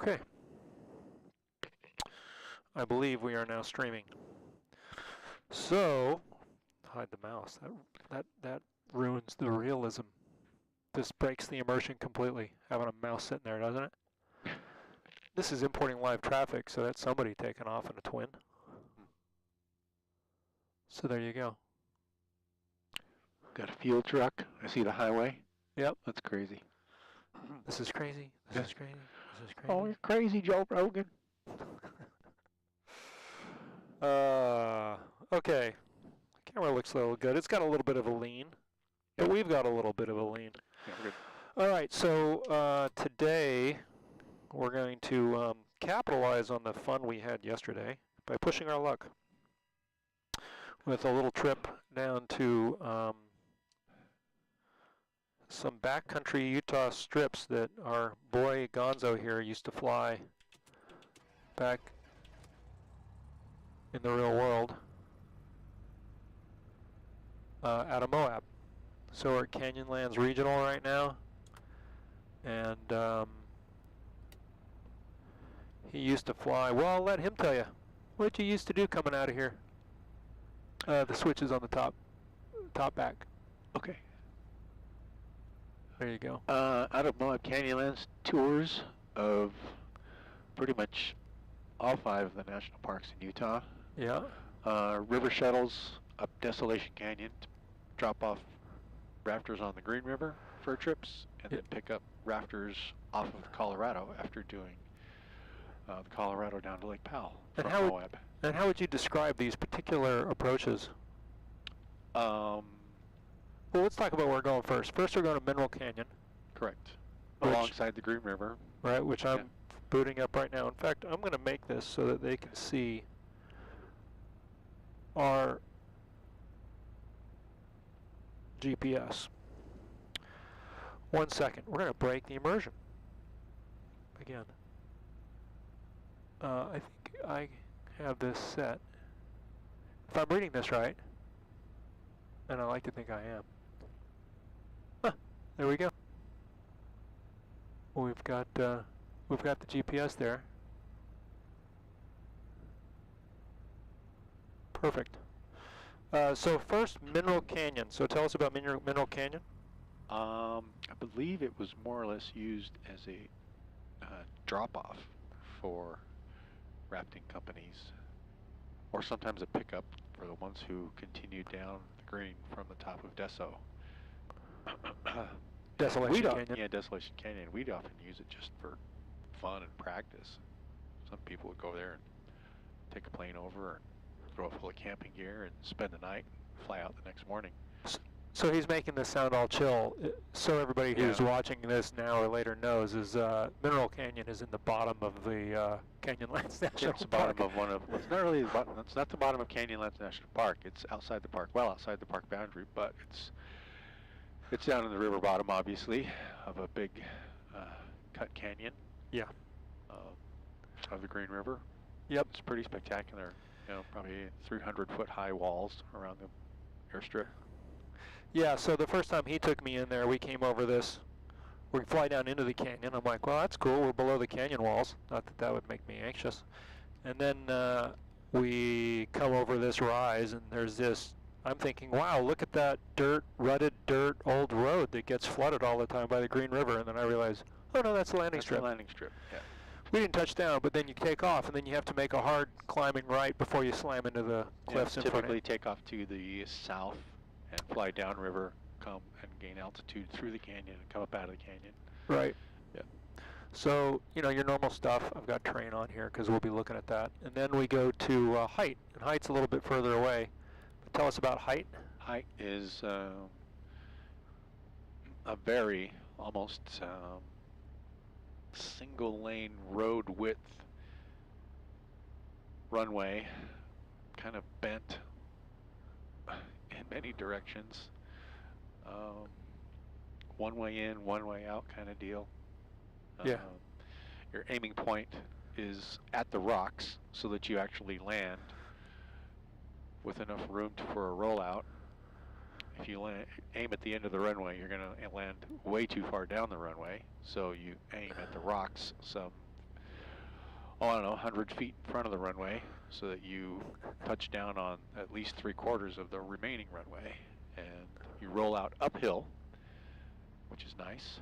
Okay. I believe we are now streaming. So, hide the mouse. That ruins the realism. This breaks the immersion completely, having a mouse sitting there, doesn't it? This is importing live traffic, so that's somebody taking off in a twin. So there you go. Got a fuel truck. I see the highway. Yep. That's crazy. This is crazy. This is crazy. This is crazy. Oh, you're crazy, Joe Rogan. Okay. The camera looks a little good. It's got a little bit of a lean, but we've got a little bit of a lean. Yeah, good. All right, so today we're going to capitalize on the fun we had yesterday by pushing our luck with a little trip down to some backcountry Utah strips that our boy Gonzo here used to fly back in the real world out of Moab. So we're at Canyonlands Regional right now, and he used to fly. Well, I'll let him tell you what you used to do coming out of here. The switch is on the top back. Okay. There you go. Out of Moab Canyonlands, tours of pretty much all 5 of the national parks in Utah. Yeah. River shuttles up Desolation Canyon to drop off rafters on the Green River for trips, and then pick up rafters off of the Colorado after doing the Colorado down to Lake Powell from Moab. And how would you describe these particular approaches? Well, let's talk about where we're going first. First, we're going to Mineral Canyon. Correct. Alongside the Green River. Right, which I'm booting up right now. In fact, I'm going to make this so that they can see our GPS. 1 second. We're going to break the immersion. Again. I think I have this set. If I'm reading this right, and I like to think I am. There we go. We've got the GPS there. Perfect. So first, Mineral Canyon. So tell us about Mineral Canyon. I believe it was more or less used as a drop-off for rafting companies, or sometimes a pickup for the ones who continued down the green from the top of Deso. Desolation Canyon. Yeah, Desolation Canyon. We'd often use it just for fun and practice. Some people would go there and take a plane over and throw it full of camping gear and spend the night and fly out the next morning. So he's making this sound all chill. So everybody who's watching this now or later knows is Mineral Canyon is in the bottom of the Canyonlands National Park. It's the bottom of one of. Well, it's not really the bottom. It's not the bottom of Canyonlands National Park. It's outside the park. Well, outside the park boundary, but it's down in the river bottom, obviously, of a big cut canyon. Yeah. Of the Green River. Yep. It's pretty spectacular. You know, probably 300-foot high walls around the airstrip. Yeah, so the first time he took me in there, we came over this. We fly down into the canyon. I'm like, well, that's cool. We're below the canyon walls. Not that that would make me anxious. And then we come over this rise, and there's this. I'm thinking, wow, look at that rutted dirt, old road that gets flooded all the time by the Green River. And then I realize, oh, no, that's the landing strip. That's the landing strip, yeah. We didn't touch down, but then you take off, and then you have to make a hard climbing right before you slam into the cliffs in front of you. Typically take off to the south and fly downriver, come and gain altitude through the canyon and come up out of the canyon. Right. Yeah. So, you know, your normal stuff. I've got terrain on here because we'll be looking at that. And then we go to Hite, and Hite's a little bit further away. But tell us about Hite. Hite is a very almost single lane road width runway, kind of bent in many directions. One way in, one way out kind of deal. Yeah. Your aiming point is at the rocks so that you actually land with enough room for a rollout. If you aim at the end of the runway, you're going to land way too far down the runway. So you aim at the rocks some oh, I don't know, 100 feet in front of the runway, so that you touch down on at least 3/4 of the remaining runway, and you roll out uphill, which is nice,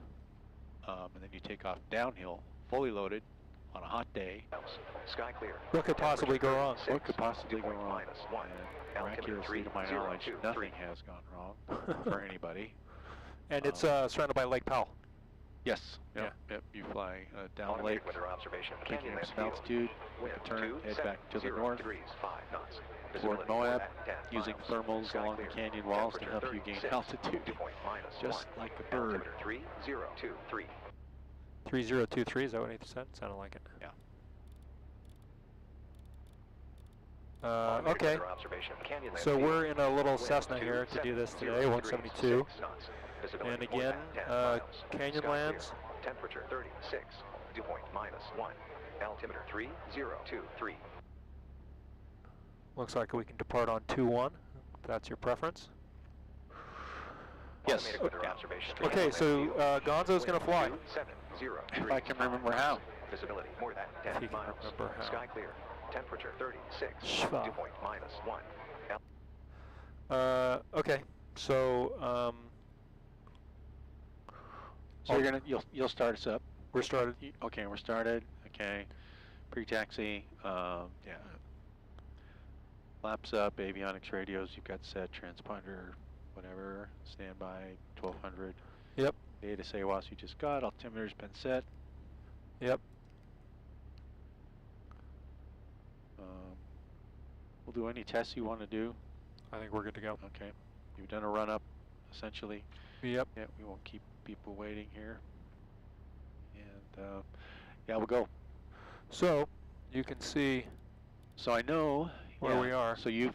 and then you take off downhill, fully loaded, on a hot day. Sky clear. What could possibly go wrong? What could possibly go wrong? -1. And miraculously, to my knowledge, nothing has gone wrong for anybody. And it's surrounded by Lake Powell. Yes. Yep. Yeah. Yep. You fly down the lake, Weather observation. Canyonlands Canyonlands altitude, make a turn, head back to the north, 5 knots. toward Moab, at 10 using miles. thermals Sky along the clear. canyon walls to help you Temperature gain 36, altitude, dew point just -1. like a bird. Altimeter 3023. 3023, is that what he said? Sounded like it. Yeah. Okay, Weather observation. Canyonlands so we're in a little Wind Cessna here to do this today, 270 172. degrees, 6 knots. Visibility And again, 10 miles. Sky Canyonlands. clear. Temperature 36. Dew point -1. Altimeter 3023. Looks like we can depart on 2-1, if that's your preference. Yes. Automated weather observation. Okay, so Gonzo's going to fly. 270 If I can remember how. Visibility more than If 10 you can miles. remember how. Sky clear. Temperature 36. Schwa. Dew point -1. Okay, so So you're gonna you'll start us up. we're started. Okay, we're started. Okay, pre-taxi. Yeah. Flaps up. Avionics radios. You've got set. Transponder. Whatever. Standby. 1200. Yep. Data SAWAS you just got. Altimeter's been set. Yep. We'll do any tests you want to do. I think we're good to go. Okay. You've done a run-up, essentially. Yep. Yeah, we won't keep people waiting here. And yeah, we'll go. So you can see So I know where we are. So you've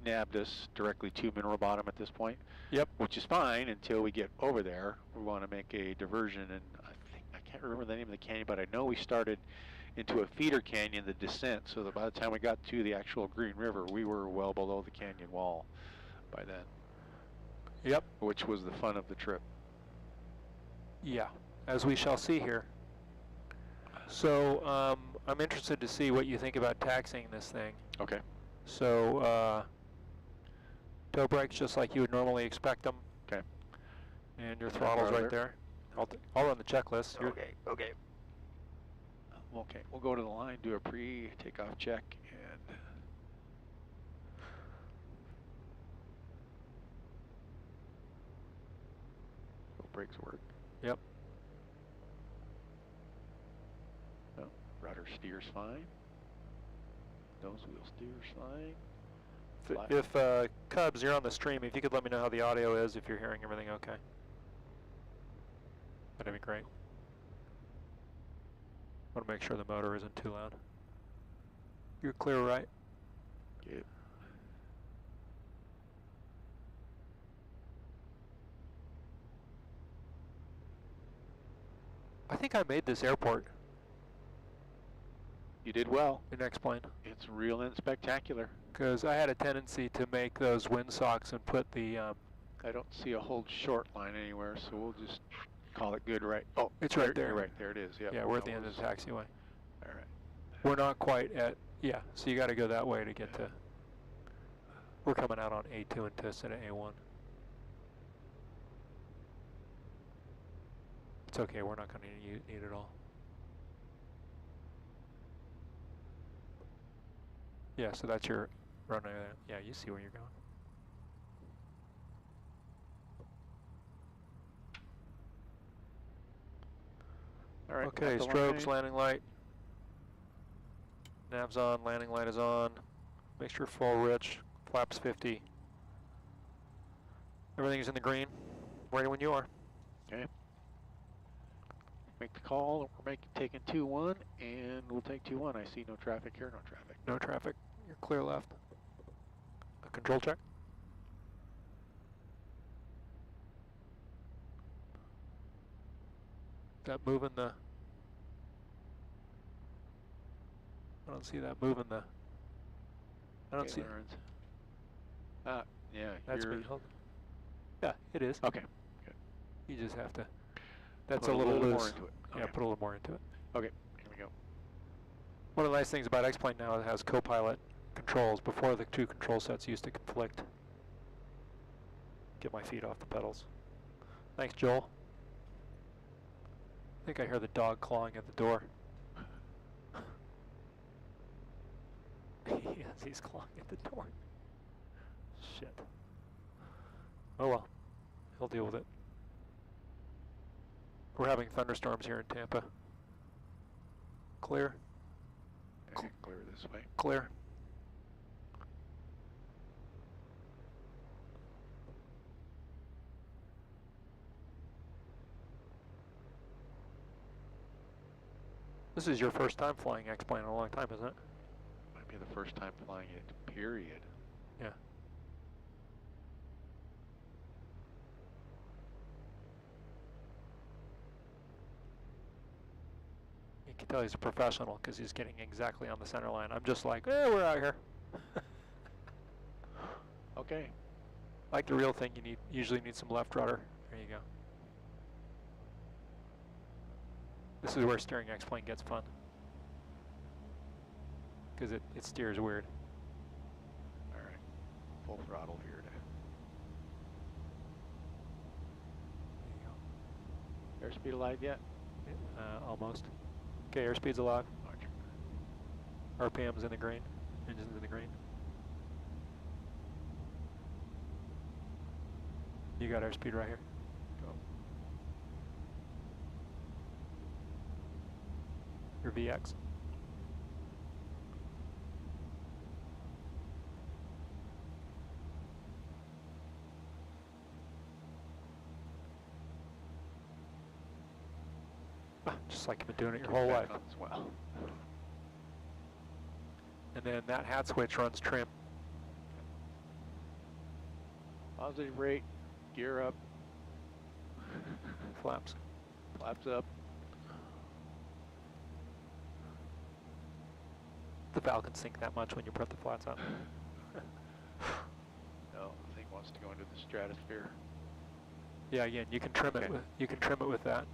nabbed us directly to Mineral Bottom at this point. Yep. Which is fine until we get over there. We want to make a diversion, and I can't remember the name of the canyon, but I know we started into a feeder canyon, the descent, so that by the time we got to the actual Green River, we were well below the canyon wall by then. Yep. Which was the fun of the trip. Yeah, as we shall see here. So I'm interested to see what you think about taxiing this thing. Okay. So toe brakes just like you would normally expect them. Okay. And your throttle's right there. I'll run the checklist. Okay. Okay, we'll go to the line, do a pre-takeoff check, and brakes work. Yep. No, rudder steers fine. Nose wheel steers fine. If Cubs, you're on the stream, if you could let me know how the audio is, if you're hearing everything okay. That'd be great. Want to make sure the motor isn't too loud. You're clear, right? Good. I think I made this airport You did well. in X-Plane, It's real and spectacular. because I had a tendency to make those windsocks and put the I don't see a hold short line anywhere, so we'll just call it good, right? Oh, It's right there. You're right there. It is. Yep. yeah, we're at the That end of was- the taxiway. All right. We're not quite at, yeah, so you got to go that way to get to, we're coming out on A2 instead of A1. It's okay, we're not going to need it all. Yeah, so that's your runway there. Yeah, you see where you're going. All right. Okay, got the strobes, line. landing light. Nav's on, landing light is on. Mixture full, rich. Flaps 50. Everything is in the green. Ready when you are. Okay. Make the call. We're taking 2-1, and we'll take 2-1. I see no traffic here. No traffic. No traffic. You're clear left. A control check. That moving the... I don't see that moving the... I don't Okay, see... Lawrence. Yeah. That's you're- being held. Yeah, it is. Okay. Good. You just have to... That's Put a little loose. more into it. Yeah, Okay. put a little more into it. Okay. Here we go. One of the nice things about X-Plane now, it has co-pilot controls. Before, the two control sets used to conflict. Get my feet off the pedals. Thanks, Joel. I think I hear the dog clawing at the door. Yes, he's clawing at the door. Shit. Oh well. He'll deal with it. We're having thunderstorms here in Tampa. Clear? Okay, clear this way. Clear. This is your first time flying X-Plane in a long time, isn't it? Might be the first time flying it, period. Yeah. You can tell he's a professional because he's getting exactly on the center line. I'm just like, we're out here. Okay. Like the real thing, you usually need some left rudder. There you go. This is where steering X-Plane gets fun. Because it steers weird. Alright. Full throttle here to There you airspeed alive yet? go. Almost. Okay, airspeed's alive. Okay. RPM's in the green. Engine's in the green. You got airspeed right here. Go. Your VX. Just like you've been doing it your whole life. As well. And then that hat switch runs trim. Positive rate, gear up, Flaps. flaps up. The valve can sink that much when you put the flats on. No, the thing wants to go into the stratosphere. Yeah, again, you can trim Okay. it with that.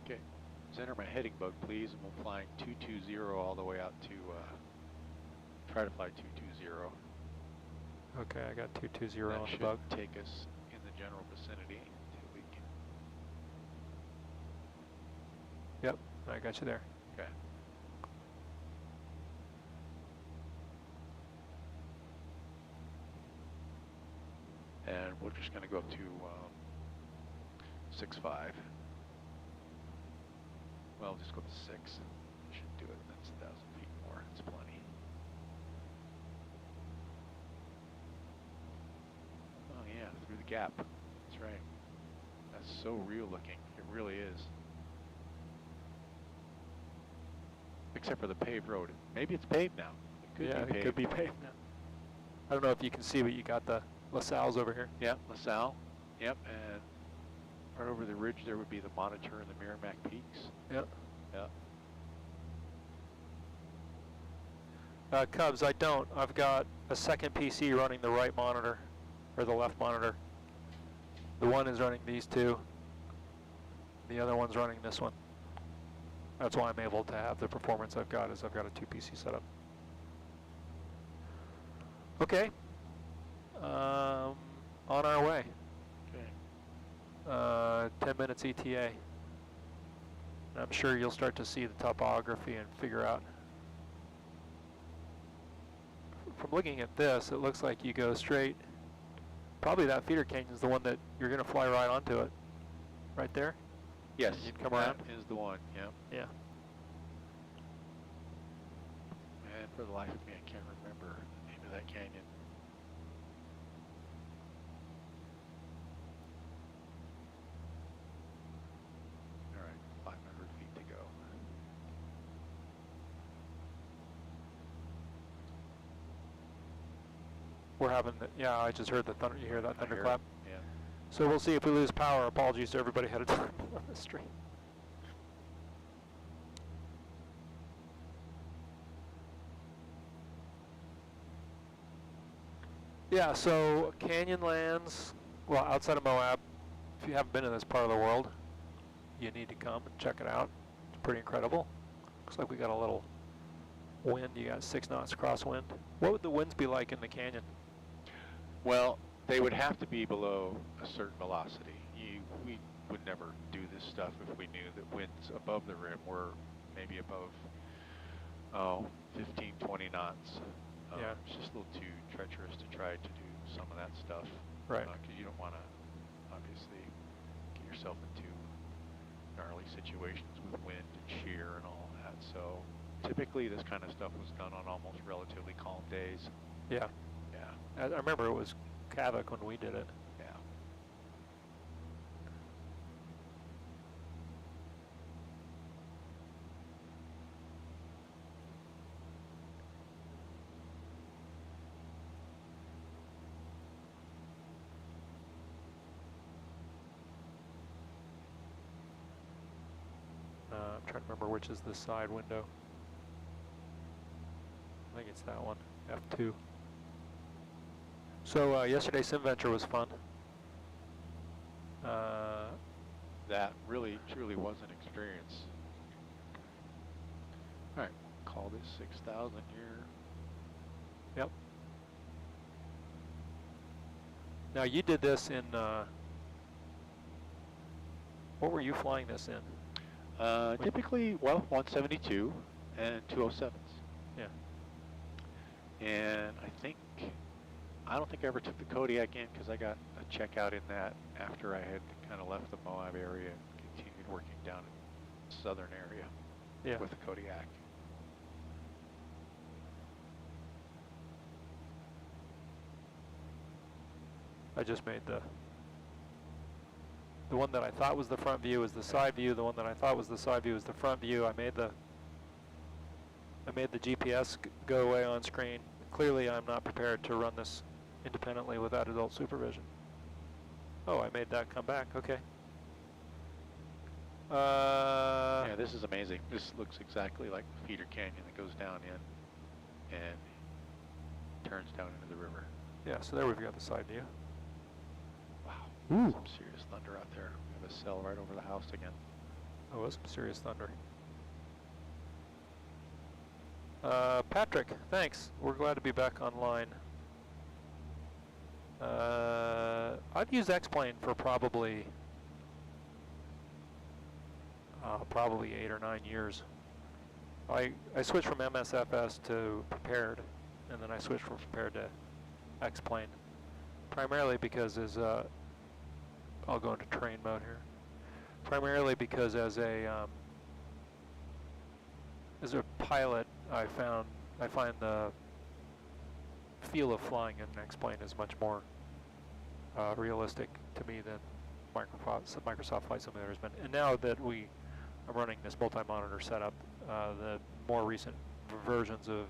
Okay. Center my heading bug, please, and we're flying 220 all the way out to, try to fly 220. Okay, I got 220 That on the should bug. take us in the general vicinity until we can. Yep, I got you there. Okay. And we're just going to go up to 6.5. Well, just go to 6. Should do it. That's 1,000 feet more. It's plenty. Oh yeah, through the gap. That's right. That's so real looking. It really is. Except for the paved road. Maybe it's paved now. It could Yeah, be paved. it could be paved now. I don't know if you can see, but you got the LaSalle's over here. Yeah, LaSalle. Yep, and right over the ridge there would be the Monitor and the Merrimack Peaks. Yep. Yeah. Cubs, I don't. I've got a second PC running the right monitor, or the left monitor. The one is running these two. The other one's running this one. That's why I'm able to have the performance I've got, is I've got a 2 PC setup. Okay. On our way. Okay. 10 minutes ETA. And I'm sure you'll start to see the topography and figure out. From looking at this, it looks like you go straight. Probably that feeder canyon is the one that you're going to fly right onto it. Right there? Yes, You'd come that around? is the one. Yeah. Yeah. And for the life of me, I can't remember the name of that canyon. All right, 500 feet to go. We're having the, yeah, I just heard the thunder. You hear that I hear it. thunderclap? Yeah. So we'll see if we lose power. Apologies to everybody ahead of time on the stream. Yeah, so Canyonlands, well, outside of Moab, if you haven't been in this part of the world, you need to come and check it out. It's pretty incredible. Looks like we got a little wind. You got 6 knots crosswind. What would the winds be like in the canyon? Well, they would have to be below a certain velocity. We would never do this stuff if we knew that winds above the rim were maybe above, 15, 20 knots. Yeah. It's just a little too treacherous to try to do some of that stuff. Right. Because you don't want to, obviously, get yourself into gnarly situations with wind and shear and all that. So typically this kind of stuff was done on almost relatively calm days. Yeah. Yeah. I remember it was havoc when we did it. Yeah. I'm trying to remember which is the side window. I think it's that one, F2. So yesterday's SimVenture was fun. That really, truly was an experience. All right, call this 6,000 here. Yep. Now you did this in, what were you flying this in? Typically, well, 172 and 207s. Yeah. And I don't think I ever took the Kodiak in because I got a checkout in that after I had kind of left the Moab area and continued working down in the southern area with the Kodiak. I just made the one that I thought was the front view is the side view. The one that I thought was the side view is the front view. I made the GPS go away on screen. Clearly, I'm not prepared to run this independently without adult supervision. Oh, I made that come back. Okay. Yeah, this is amazing. This looks exactly like the feeder canyon that goes down in and turns down into the river. Yeah, so there we've got the side view. Wow. Ooh. Some serious thunder out there. We have a cell right over the house again. Oh, that's some serious thunder. Patrick, thanks. We're glad to be back online. I've used X-Plane for probably 8 or 9 years. I switched from MSFS to Prepared, and then I switched from Prepared to X-Plane, primarily because I'll go into train mode here. Primarily because as a pilot, I find the feel of flying in an X-Plane is much more realistic to me than Microsoft Flight Simulator has been. And now that I'm running this multi-monitor setup, the more recent versions of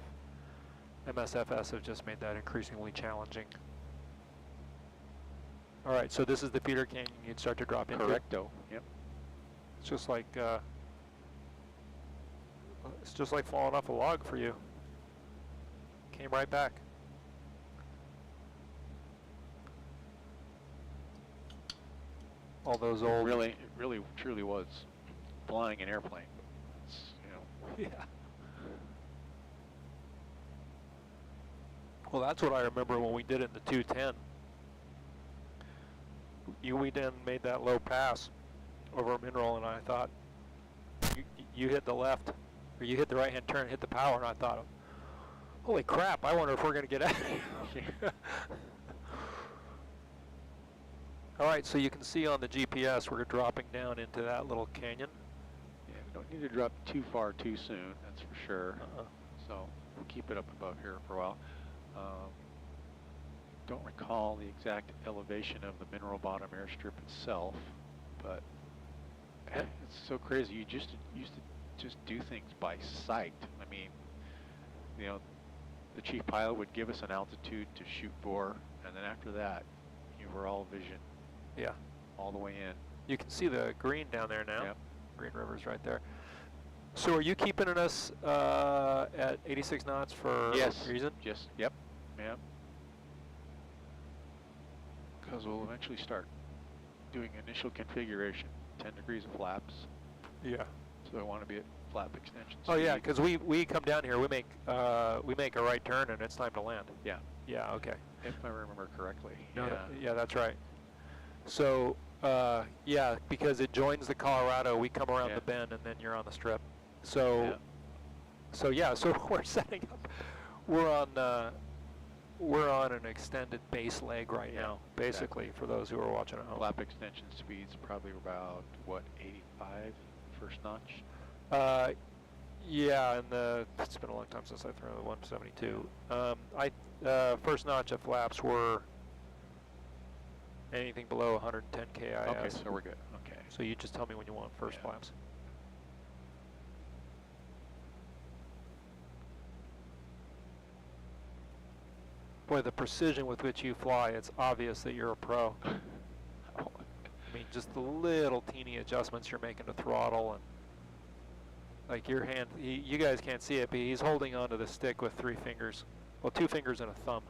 MSFS have just made that increasingly challenging. All right, so this is the feeder canyon you'd start to drop into. Correcto. Yep. It's just like falling off a log for you. Came right back. All those old. It really, truly was flying an airplane. It's, Yeah. Well, that's what I remember when we did it in the 210. We then made that low pass over a mineral, and I thought you hit the left, or you hit the right-hand turn, hit the power, and I thought, holy crap! I wonder if we're going to get out of here. All right, so you can see on the GPS we're dropping down into that little canyon. Yeah, we don't need to drop too far too soon, that's for sure. So we'll keep it up above here for a while. Don't recall the exact elevation of the mineral bottom airstrip itself, but it's so crazy. You used to just do things by sight. I mean, the chief pilot would give us an altitude to shoot for, and then after that, you were all vision. Yeah. All the way in. You can see the green down there now. Yep. Green River's right there. So are you keeping us at 86 knots for a reason? Yes. Yep. Yep. Because we'll eventually start doing initial configuration, 10 degrees of flaps. Yeah. So I want to be at flap extension Oh yeah, speed. because we come down here, we make a right turn, and it's time to land. Yeah, Yeah. Okay. if I remember correctly. No, yeah. yeah, that's right. So yeah, because it joins the Colorado, we come around Yeah. the bend, and then you're on the strip. So Yeah. so yeah, so we're setting up. We're on an extended base leg right Yeah, now, basically, exactly. for those who are watching at home. Flap extension speed's probably about, what, 85 first notch? Yeah, and it's been a long time since I threw the 172. First notch of flaps were anything below 110 KIS. Okay, so we're good. Okay. So you just tell me when you want first Yeah. flaps. Boy, the precision with which you fly, it's obvious that you're a pro. I mean, just the little teeny adjustments you're making to throttle, and like your hand, you guys can't see it, but he's holding onto the stick with 3 fingers. Well, 2 fingers and a thumb.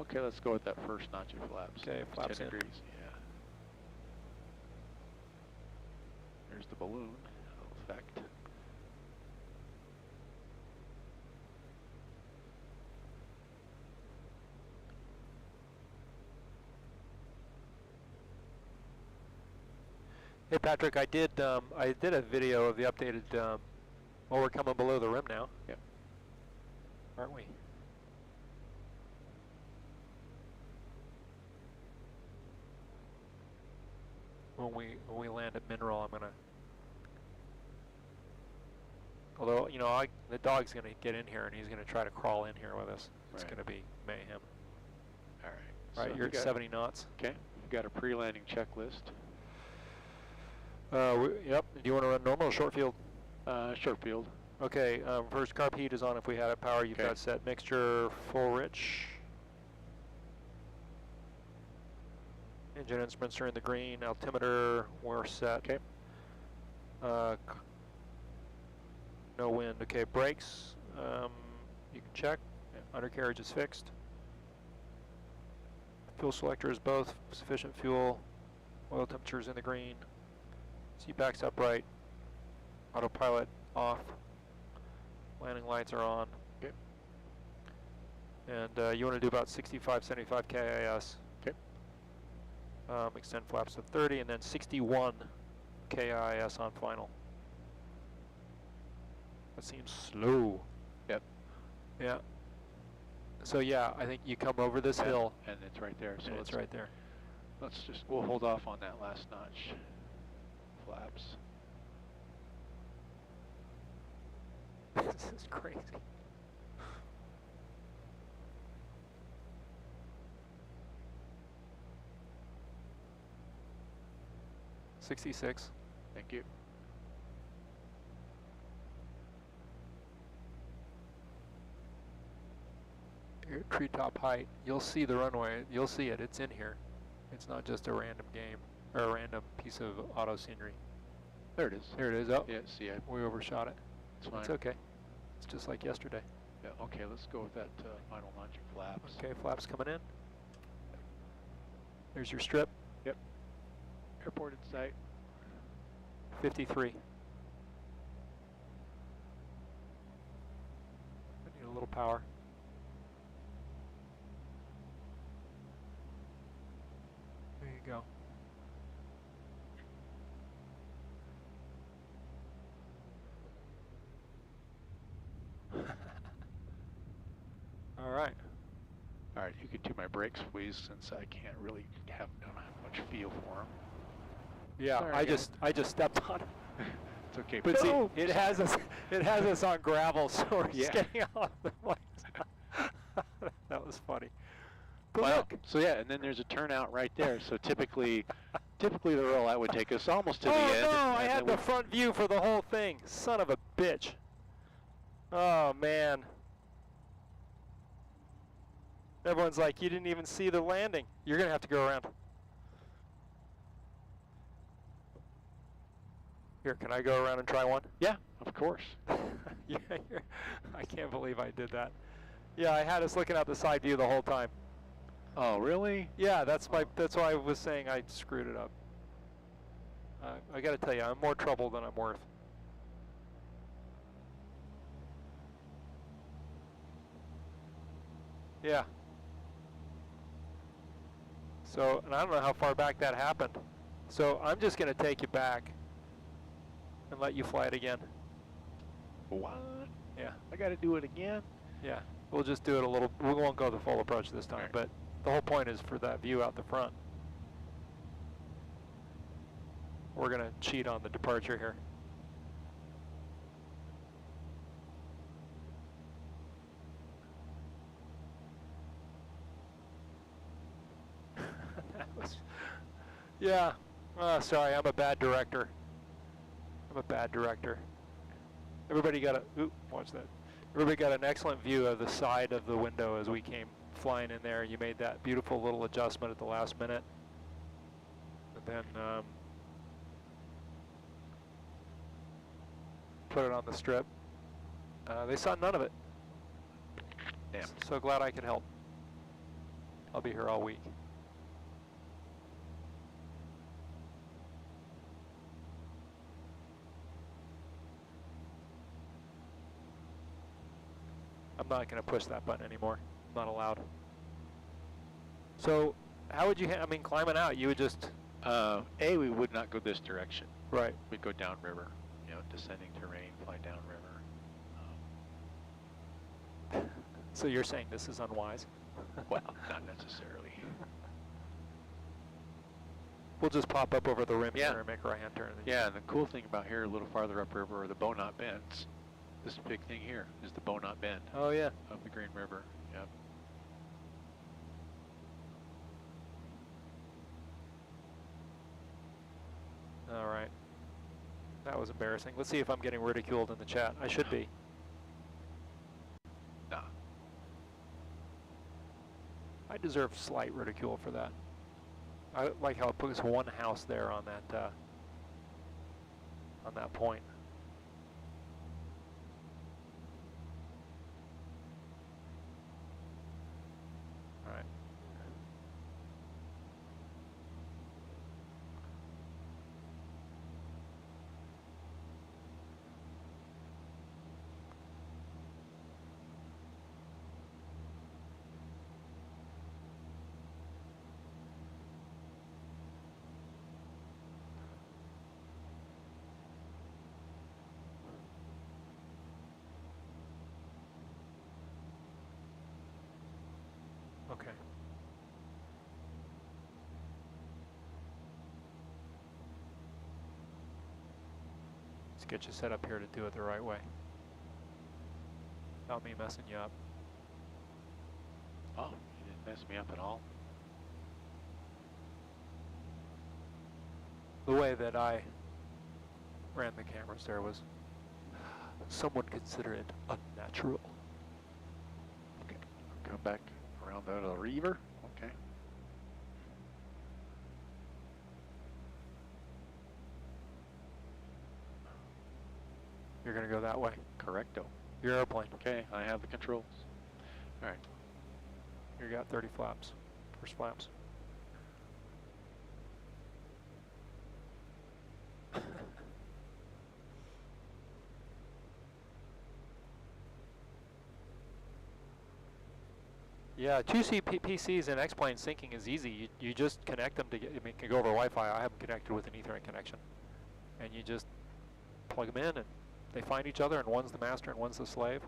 Okay, let's go with that first notch of flaps. Okay, flaps 10 in. degrees, yeah. There's the balloon effect. Hey Patrick, I did a video of the updated. Well, we're coming below the rim now. Yep. Aren't we? When we land at Mineral, I'm gonna. Although the dog's gonna get in here and he's gonna try to crawl in here with us. It's Right. gonna be mayhem. All right. All right, so you're we at got- 70 knots. Okay, we've got a pre-landing checklist. Yep. Do you want to run normal or short field? Short field. Okay. First carb heat is on if we had it. Power, you've Okay. got set. Mixture full rich. Engine instruments are in the green. Altimeter, we're set. Okay. No wind. Okay. Brakes, you can check. Yeah. Undercarriage is fixed. Fuel selector is both. Sufficient fuel. Oil temperature is in the green. Seat back's upright. Autopilot off. Landing lights are on. Okay. And you want to do about 65, 75 KIS. Okay. Extend flaps to 30 and then 61 KIS on final. That seems slow. Yep. Yeah. So yeah, I think you come over this hill. And it's right there. So And it's right there. we'll hold off on that last notch. Flaps. This is crazy. $66. Thank you. You're at treetop height. You'll see the runway. You'll see it. It's in here. It's not just a random game or a random piece of auto scenery. There it is. Here it is. Oh, Yeah, see, we overshot it. it's fine. It's okay. It's just like yesterday. Yeah, okay, let's go with that final notch of flaps. Okay, flaps coming in. There's your strip. Yep. Airport in sight. 53. I need a little power. There you go. All right. All right, you could do my brakes, please, since I can't really don't have much feel for them. Yeah, Sorry, I guys. just stepped on it. It's okay. But see, No! it has us on gravel, so we're just Yeah. getting off the place. That was funny. But Well, look. so yeah, and then there's a turnout right there. So typically the rollout would take us almost to the Oh end. no, and I then had the front view for the whole thing. Son of a bitch. Oh man. Everyone's like, you didn't even see the landing. You're gonna have to go around. Here, can I go around and try one? Yeah, of course. Yeah, I can't believe I did that. Yeah, I had us looking out the side view the whole time. Oh, really? Yeah, that's why I was saying I screwed it up. I got to tell you, I'm more trouble than I'm worth. Yeah. So, and I don't know how far back that happened. So I'm just going to take you back and let you fly it again. What? Yeah. I got to do it again? Yeah. We'll just do it a little. We won't go the full approach this time, Right. but the whole point is for that view out the front. We're going to cheat on the departure here. That was, yeah. Sorry, I'm a bad director. I'm a bad director. Everybody got a, ooh, watch that. Everybody got an excellent view of the side of the window as we came flying in there. You made that beautiful little adjustment at the last minute. And then put it on the strip. They saw none of it. Damn. So glad I could help. I'll be here all week. I'm not going to push that button anymore. I'm not allowed. So, how would you? I mean, climbing out, you would just. A, we would not go this direction. Right. We'd go downriver. You know, descending terrain, fly downriver. So you're saying this is unwise? Well, not necessarily. We'll just pop up over the rim Yeah. here and make a right-hand turn. Yeah, and the cool thing about here, a little farther upriver, are the bow knot bends. This big thing here is the bow knot bend Oh yeah. of the Green River. Yep. All right. That was embarrassing. Let's see if I'm getting ridiculed in the chat. I should be. Nah. I deserve slight ridicule for that. I like how it puts one house there on that point. All right. Okay. Let's get you set up here to do it the right way. Without me messing you up. Oh, you didn't mess me up at all. The way that I ran the cameras there was, some would consider it unnatural. Okay. Come back around the other river. Okay. You're going to go that way. Correcto. Your airplane. Okay, I have the controls. All right. You got 30 flaps. First flaps. Yeah, 2C PCs and X-plane syncing is easy. You just connect them to get, I mean, can go over Wi-Fi. I have them connected with an Ethernet connection. And you just plug them in and they find each other and one's the master and one's the slave.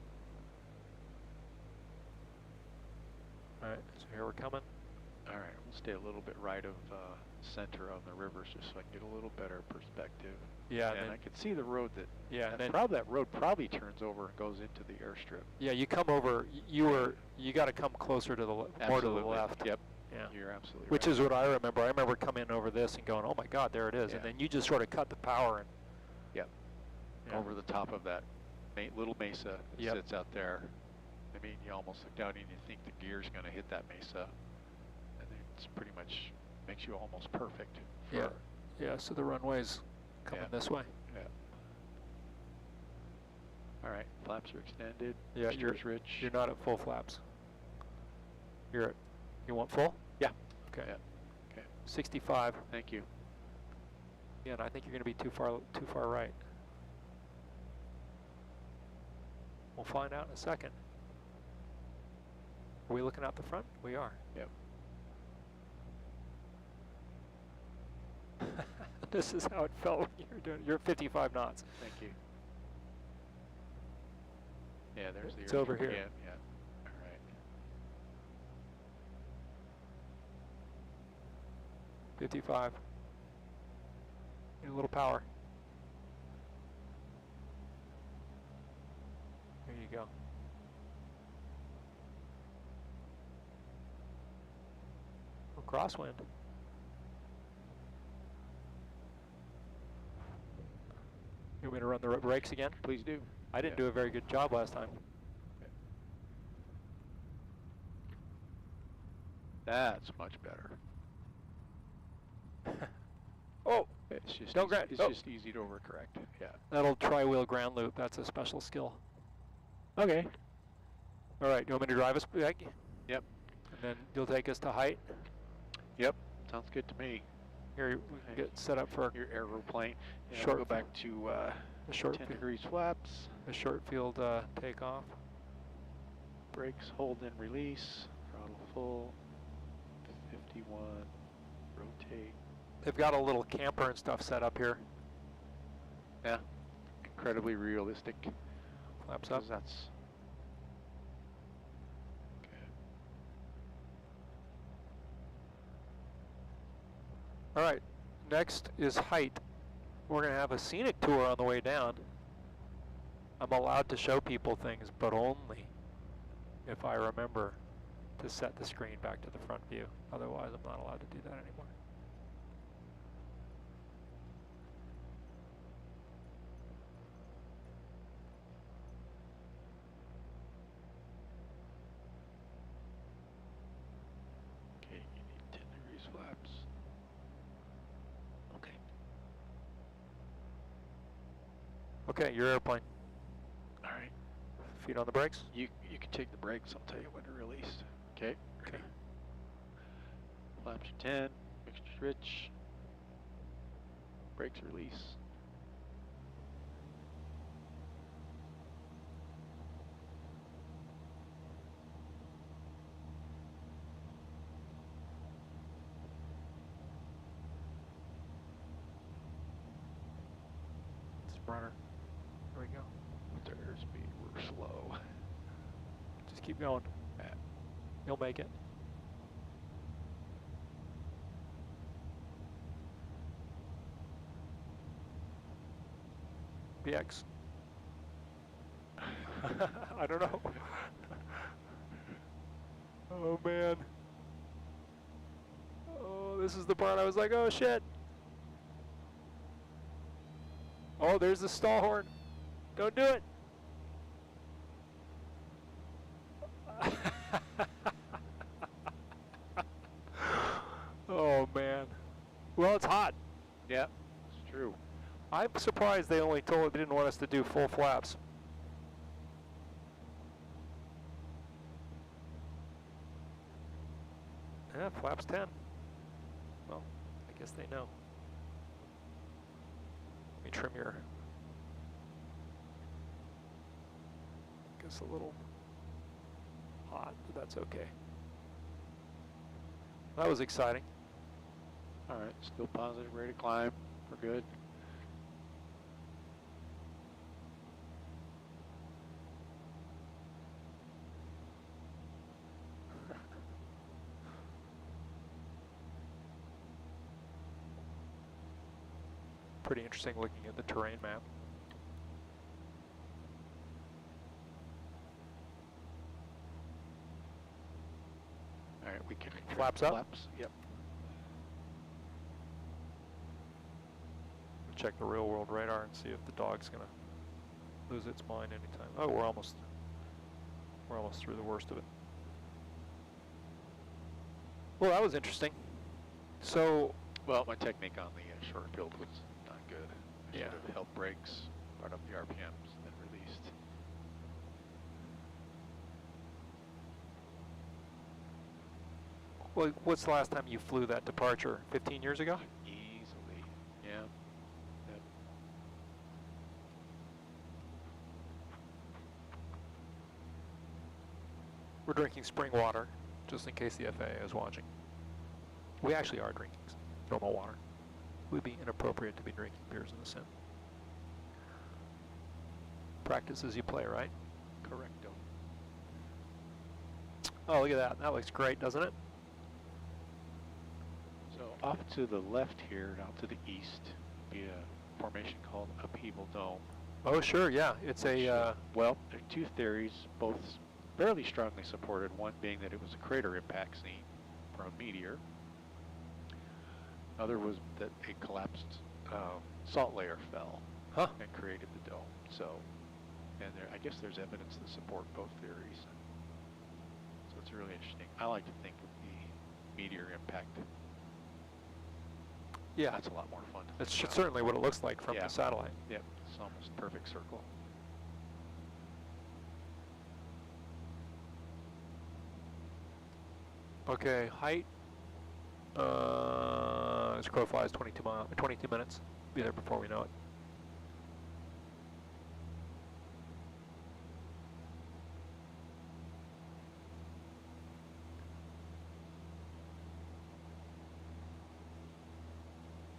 All right, so here we're coming. All right, we'll stay a little bit right of center on the rivers just so I can get a little better perspective. Yeah, and I can see the road that. Yeah, and then that road probably turns over and goes into the airstrip. yeah, you come over. You got to come closer to the more to the left. Yep. Yeah. You're absolutely Which right. is what I remember. I remember coming over this and going, "Oh my God, there it is!" Yeah. And then you just sort of cut the power and. Yep. Yeah. Over the top of that little mesa that Yep. sits out there. I mean, you almost look down and you think the gear's going to hit that mesa, and it's pretty much makes you almost perfect. For Yeah. Yeah. So the runway's coming this way. Yeah. All right, flaps are extended. Yeah, Steer's rich. You're not at full flaps. You're at. You want full? Yeah. Okay. Yeah. Okay. 65. Thank you. Yeah, and I think you're going to be too far right. We'll find out in a second. Are we looking out the front? We are. Yep. This is how it felt when you were doing it. You're at 55 knots. Thank you. Yeah, there's the It's over here. Yeah, yeah. All right. 55. Need a little power. There you go. Oh, crosswind. You want me to run the brakes again? Please do. I didn't do a very good job last time. That's much better. Oh! It's just Don't easy, grab. it's Oh. just easy to overcorrect. Yeah. That'll tri-wheel ground loop. That's a special skill. Okay. All right, you want me to drive us back? Yep. And then you'll take us to Hite. Yep. Sounds good to me. Here, we can get set up for Your aeroplane. Yeah, Short we'll go back to a short, 10 degrees flaps. a short field takeoff. Brakes, hold and release. Throttle full. 51. Rotate. They've got a little camper and stuff set up here. Yeah. Incredibly realistic. Flaps up. 'Cause that's good. All right, next is Hite. We're going to have a scenic tour on the way down. I'm allowed to show people things, but only if I remember to set the screen back to the front view. Otherwise, I'm not allowed to do that anymore. Okay, you need 10 degrees flaps. Okay. Okay, your airplane. All right. Feet on the brakes. You can take the brakes. I'll tell you when to release. Okay. Okay. Flaps are 10. Mixture rich. Brakes release. It's runner. There we go. What's our airspeed? We're slow. Just keep going. Yeah. You'll make it. BX. I don't know. Oh man. Oh, this is the part I was like, oh shit. Oh, there's the stall horn. Don't do it. Oh man. Well, it's hot. Yeah, it's true. I'm surprised they didn't want us to do full flaps. Yeah, flaps 10. Well, I guess they know. Let me trim your... I guess a little hot, but that's okay. That was exciting. All right, still positive, ready to climb. We're good. Pretty interesting looking at the terrain map. All right, we can Flaps up? Flaps, yep. Check the real world radar and see if the dog's gonna lose its mind anytime. Oh, we're almost through the worst of it. Well, that was interesting. So, Well, my technique on the short field was not good. I Yeah. should have held brakes, brought up the RPMs, and then released. well, what's the last time you flew that departure? 15 years ago? Easily, yeah. We're drinking spring water, just in case the FAA is watching. We actually are drinking normal water. It would be inappropriate to be drinking beers in the sim. Practice as you play, right? Correcto. Oh, look at that. That looks great, doesn't it? So off to the left here, out to the east, be a formation called Upheaval Dome. Oh, sure, yeah. It's a... well, there are two theories, both fairly strongly supported. One being that it was a crater impact scene from a meteor. Other was that a collapsed salt layer fell and created the dome. So, and there, I guess there's evidence to support both theories. So it's really interesting. I like to think of the meteor impact. Yeah. That's a lot more fun. It's certainly what it looks like from the satellite. Yep, it's almost perfect circle. Okay, height. As crow flies, 22 minutes. Be there before we know it.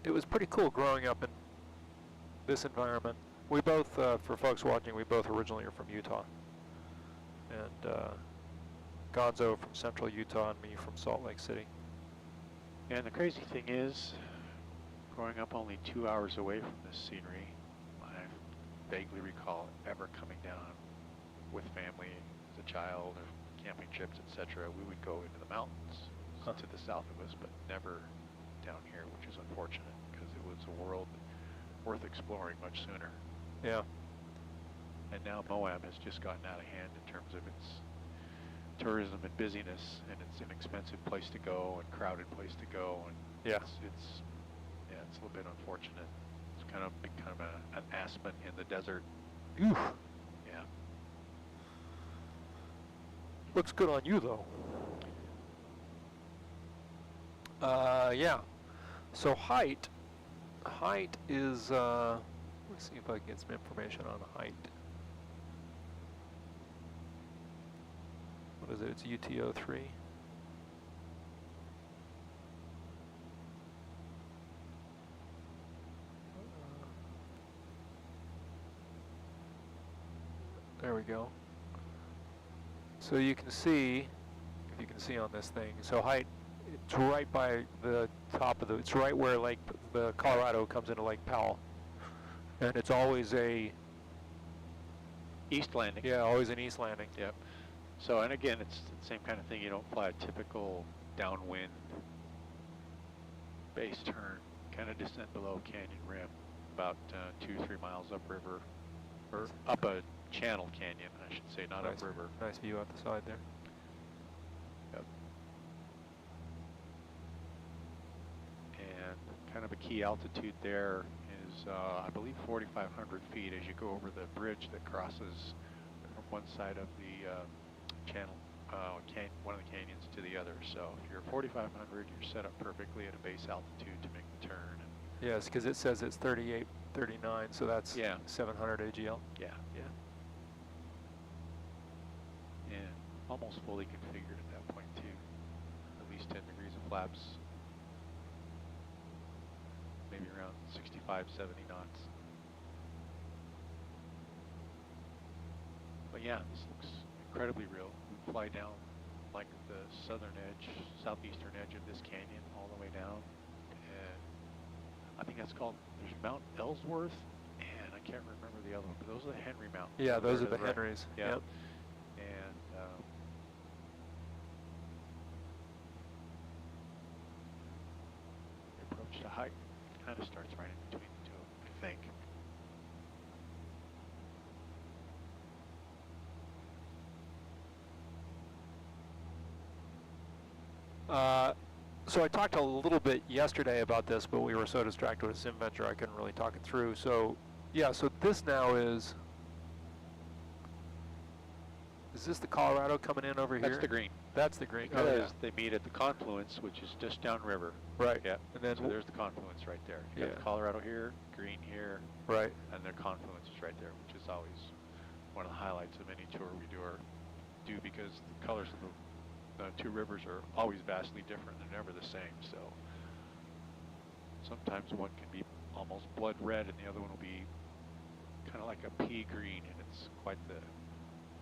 It was pretty cool growing up in this environment. We both, for folks watching, we both originally are from Utah. And Gonzo from central Utah and me from Salt Lake City. And the crazy thing is, growing up only 2 hours away from this scenery, I vaguely recall ever coming down with family as a child or camping trips, etc. We would go into the mountains to the south of us, but never down here, which is unfortunate because it was a world worth exploring much sooner. Yeah. And now Moab has just gotten out of hand in terms of its tourism and busyness, and it's an expensive place to go and crowded place to go, and it's a little bit unfortunate. It's kind of an aspen in the desert. Oof. Yeah. Looks good on you though. Yeah. So Hite is let's see if I can get some information on Hite. What is it? It's UTO3. There we go. So you can see, if you can see on this thing, so Hite, it's right by the top of it's right where the Colorado comes into Lake Powell. And it's always a east landing. Yeah, always an east landing. Yep. So, and again, it's the same kind of thing. You don't fly a typical downwind base turn, kind of descent below canyon rim, about 2-3 miles upriver, or up a channel canyon, I should say, not upriver. Nice view out the side there. Yep. And kind of a key altitude there is, I believe, 4,500 feet as you go over the bridge that crosses from one side of the channel, one of the canyons to the other. So if you're 4,500, you're set up perfectly at a base altitude to make the turn. And yes, because it says it's 38, 39, so that's 700 AGL. Yeah. And almost fully configured at that point too. At least 10 degrees of flaps. Maybe around 65, 70 knots. But yeah, this looks incredibly real. We fly down like the southern edge, southeastern edge of this canyon all the way down. And I think that's called, there's Mount Ellsworth, and I can't remember the other one, but those are the Henry Mountains. Yeah, those are the Henrys. Yeah. Yep. And the approach to Hite kind of starts right in between the two, I think. So I talked a little bit yesterday about this, but we were so distracted with SimVenture I couldn't really talk it through. So yeah, so this now is this the Colorado coming in over here? That's the green. That's the green. Because they meet at the confluence, which is just downriver. Right. Yeah. And then so there's the confluence right there. You got the Colorado here, green here. Right. And their confluence is right there, which is always one of the highlights of any tour we do, or do because the colors of the two rivers are always vastly different. They're never the same. So sometimes one can be almost blood red and the other one will be kind of like a pea green, and it's quite the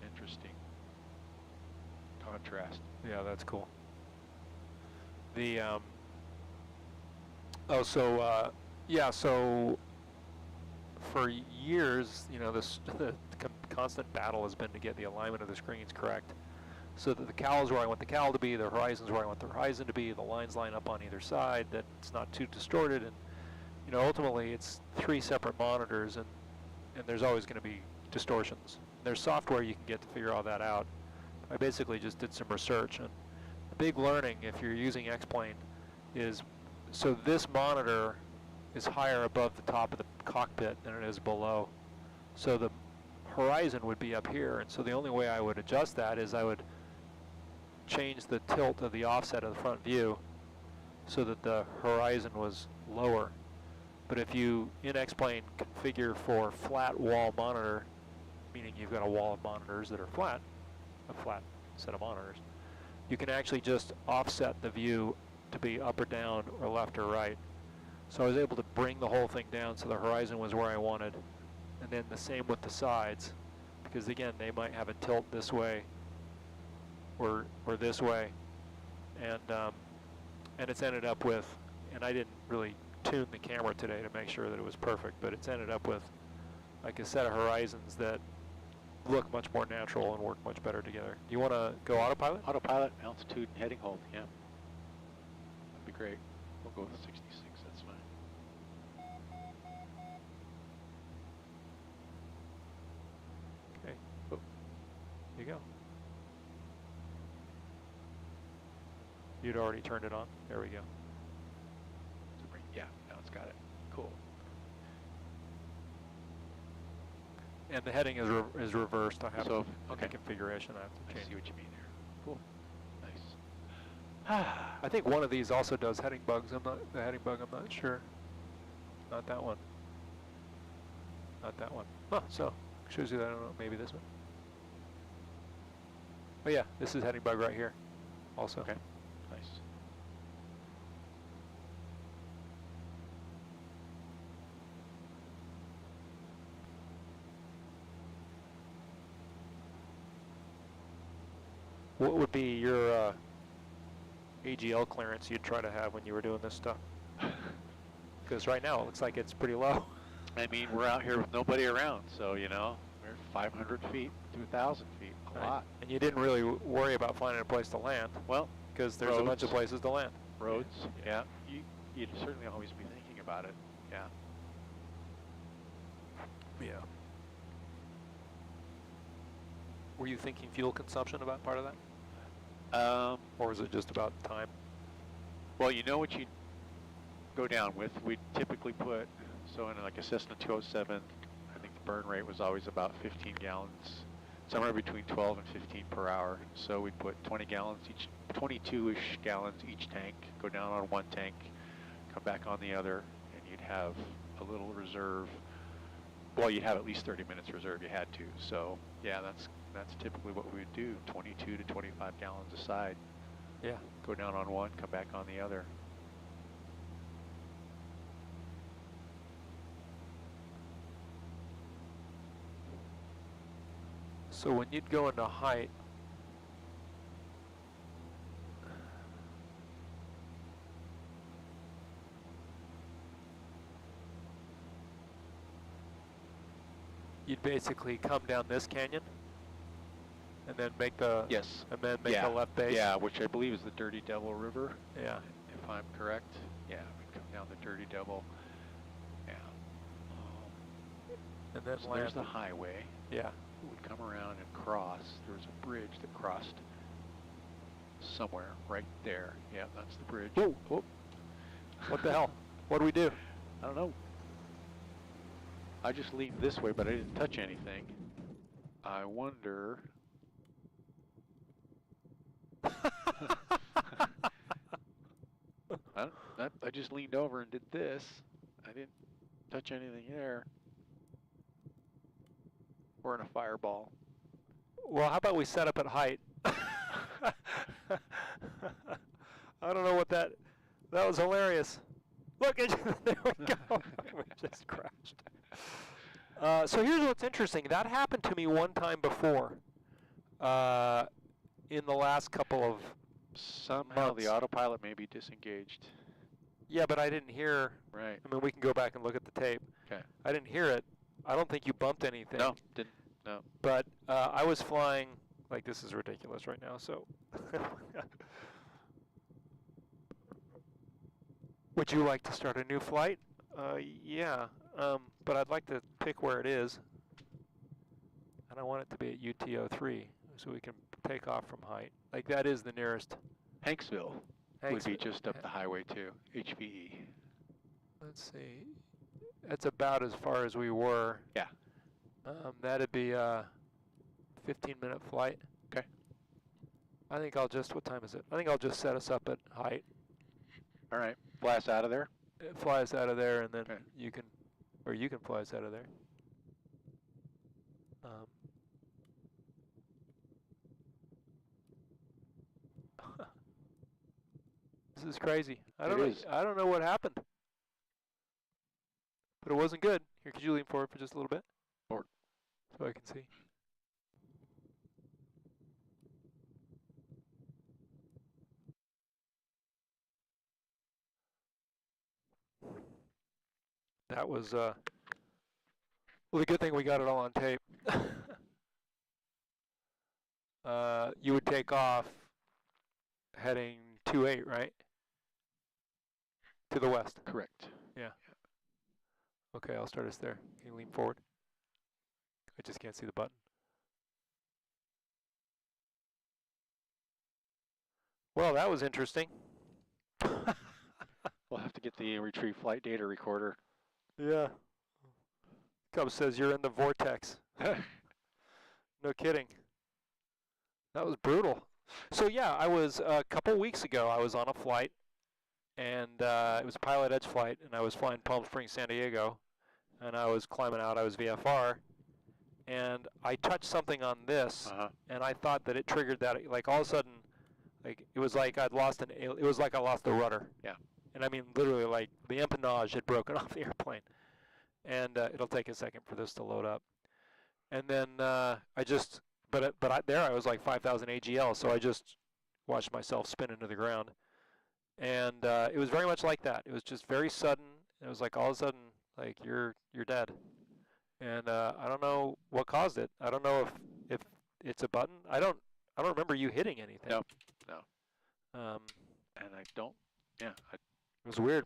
interesting contrast. Yeah, that's cool. The oh, so yeah, so for years, you know, the constant battle has been to get the alignment of the screens correct, so that the cowl is where I want the cowl to be, the horizon is where I want the horizon to be, the lines line up on either side, that it's not too distorted, and you know, ultimately it's 3 separate monitors, and there's always going to be distortions. There's software you can get to figure all that out. I basically just did some research, and the big learning if you're using X-Plane is, so this monitor is higher above the top of the cockpit than it is below. So the horizon would be up here, and so the only way I would adjust that is I would change the tilt of the offset of the front view so that the horizon was lower. But if you, in X-Plane, configure for flat wall monitor, meaning you've got a wall of monitors that are flat, a flat set of monitors, you can actually just offset the view to be up or down or left or right. So I was able to bring the whole thing down so the horizon was where I wanted, and then the same with the sides, because again, they might have a tilt this way or this way, and it's ended up with, and I didn't really tune the camera today to make sure that it was perfect, but it's ended up with like a set of horizons that look much more natural and work much better together. Do you want to go autopilot? Autopilot, altitude, and heading hold, yeah. That'd be great. We'll go with 66, that's fine. Okay. Oh. Here you go. You'd already turned it on. There we go. Yeah, now it's got it. Cool. And the heading is reversed. I have So, in the configuration. I have to I change. see what you mean there. Cool. Nice. I think one of these also does heading bugs. I'm not the heading bug. I'm not sure. Not that one. Not that one. Oh, so shows you that. I don't know. Maybe this one. Oh yeah, this is heading bug right here. Also. Okay. Nice. What would be your AGL clearance you'd try to have when you were doing this stuff? Because right now it looks like it's pretty low. I mean, we're out here with nobody around, so, you know, we're 500 feet to 1,000 feet, a lot. And you didn't really worry about finding a place to land. Well, because there's a bunch of places to land. Roads, yeah. You'd certainly always be thinking about it, yeah. Yeah. Were you thinking fuel consumption about part of that? Or was it just about time? Well, you know what you go down with? We typically put, so in like a Cessna 207, I think the burn rate was always about 15 gallons, somewhere between 12 and 15 per hour. So we'd put 20 gallons each, 22-ish gallons each tank, go down on one tank, come back on the other, and you'd have a little reserve. Well, you'd have at least 30 minutes reserve, you had to. So yeah, that's typically what we would do, 22 to 25 gallons a side. Yeah. Go down on one, come back on the other. So when you'd go into Hite, you'd basically come down this canyon and then make the Yes. and then make the left base. Yeah, which I believe is the Dirty Devil River. Yeah. If I'm correct. Yeah, we come down the Dirty Devil. Yeah. And then So land. there's the highway. Yeah. We would come around and cross. There was a bridge that crossed somewhere right there. Yeah, that's the bridge. Whoa. Whoa. What the hell? What do we do? I don't know. I just leaned this way, but I didn't touch anything. I wonder. I just leaned over and did this. I didn't touch anything there. We're in a fireball. Well, how about we set up at Hite? I don't know what that was hilarious. Look, there we go. We just crashed. So here's what's interesting. That happened to me one time before. In the last couple of Somehow months. the autopilot may be disengaged. Yeah, but I didn't hear. Right. I mean, we can go back and look at the tape. Okay. I didn't hear it. I don't think you bumped anything. No, didn't. No. But I was flying. Like, this is ridiculous right now. So. Would you like to start a new flight? Yeah. But I'd like to pick where it is. And I want it to be at UTO3, so we can take off from Hite. Like, that is the nearest. Hanksville would be just up the highway too, HVE. Let's see. That's about as far as we were. Yeah. That'd be a 15-minute flight. Okay. I think I'll just, what time is it? I think I'll just set us up at Hite. All right. Fly us out of there? Fly us out of there, and then okay. you can fly us out of there. This is crazy. I don't know what happened. But it wasn't good. Here, could you lean forward for just a little bit? Forward. So I can see. That was, well, the good thing we got it all on tape. You would take off heading 28, right? To the west. Correct. Yeah. Okay, I'll start us there. Can you lean forward? I just can't see the button. Well, that was interesting. We'll have to get the retrieve flight data recorder. Yeah. Cub says you're in the vortex. No kidding. That was brutal. So yeah, I was a couple weeks ago. I was on a flight, and it was a pilot edge flight, and I was flying Palm Springs, San Diego, and I was climbing out. I was VFR, and I touched something on this, and I thought that it triggered that. Like all of a sudden, like it was like I'd lost it was like I lost the rudder. Yeah. And I mean literally, like the empennage had broken off the airplane, and it'll take a second for this to load up, and then I just. But there I was like 5,000 AGL, so I just watched myself spin into the ground. And it was very much like that. It was just very sudden. It was like all of a sudden, like you're dead. And I don't know what caused it. I don't know if it's a button. I don't remember you hitting anything. No. And I don't. Yeah. It was weird.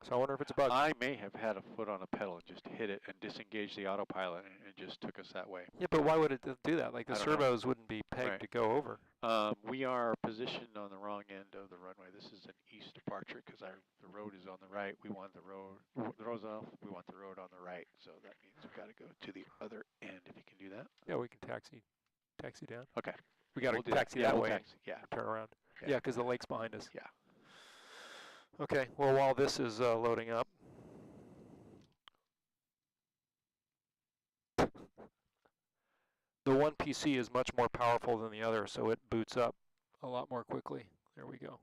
So I wonder if it's a bug. I may have had a foot on a pedal and just hit it and disengaged the autopilot, and it just took us that way. Yeah, but why would it do that? Like the servos wouldn't be pegged to go over. We are positioned on the wrong end of the runway. This is an east departure because the road is on the right. We want the road's off. We want the road on the right. So that means we've got to go to the other end. If you can do that. Yeah, we can taxi down. Okay. We got to taxi that way. Yeah. Turn around. Yeah, because the lake's behind us. Yeah. Okay, well, while this is loading up, the one PC is much more powerful than the other, so it boots up a lot more quickly. There we go.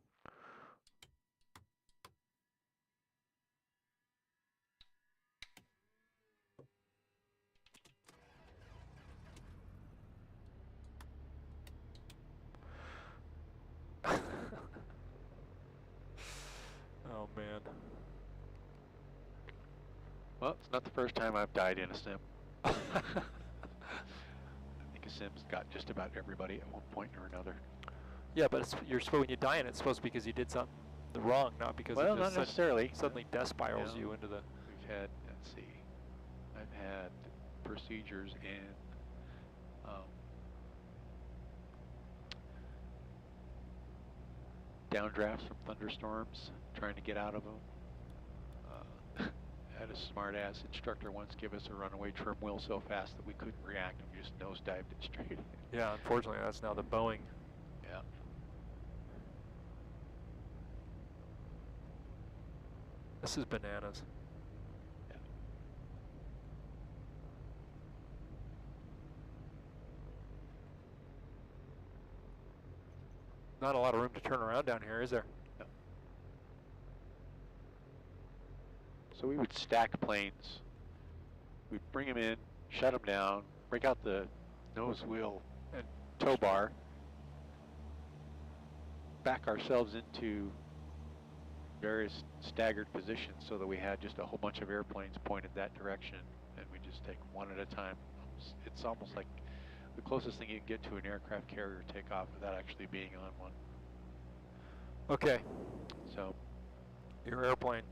Oh, man. Well, it's not the first time I've died in a sim. I think a sim's got just about everybody at one point or another. Yeah, but when you die in it, it's supposed to be because you did something wrong, not because well, it just not necessarily. Suddenly death spirals you into the... We've had, let's see, I've had procedures in downdrafts from thunderstorms, trying to get out of them. Had a smart-ass instructor once give us a runaway trim wheel so fast that we couldn't react and we just nosedived it straight in. Yeah, unfortunately, that's now the Boeing. Yeah. This is bananas. Yeah. not a lot of room to turn around down here, is there? No. So we would stack planes. We'd bring them in, shut them down, break out the nose wheel and tow bar, back ourselves into various staggered positions so that we had just a whole bunch of airplanes pointed that direction, and we just take one at a time. It's almost like the closest thing you can get to an aircraft carrier takeoff without actually being on one. Okay. So, your airplane.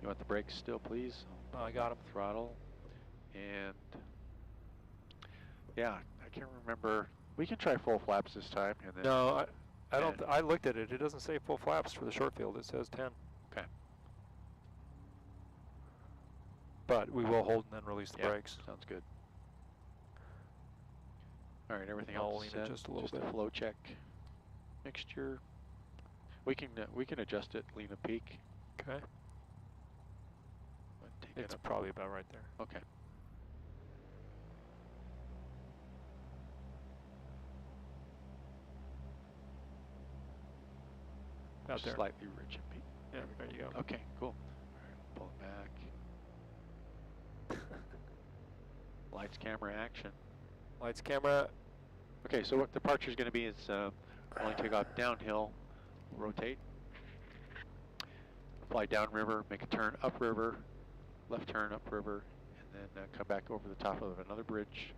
You want the brakes still, please? I got them. Throttle. And yeah, I can't remember. We can try full flaps this time. And then No, I don't. I looked at it. It doesn't say full flaps for the short field. It says 10. Okay. But we will hold and then release the brakes. Sounds good. All right, everything I'll else lean set. it just a little bit. A flow check. Mixture. We can adjust it. Lean a peak. Okay. Take It's it up. probably about right there. Okay. Out there. Slightly rich and peak. Yeah, there you go. Okay, cool. All right, pull it back. Lights, camera, action. Lights, camera. Okay, so what departure is going to be is only take off downhill, rotate, fly downriver, make a turn upriver, left turn upriver, and then come back over the top of another bridge,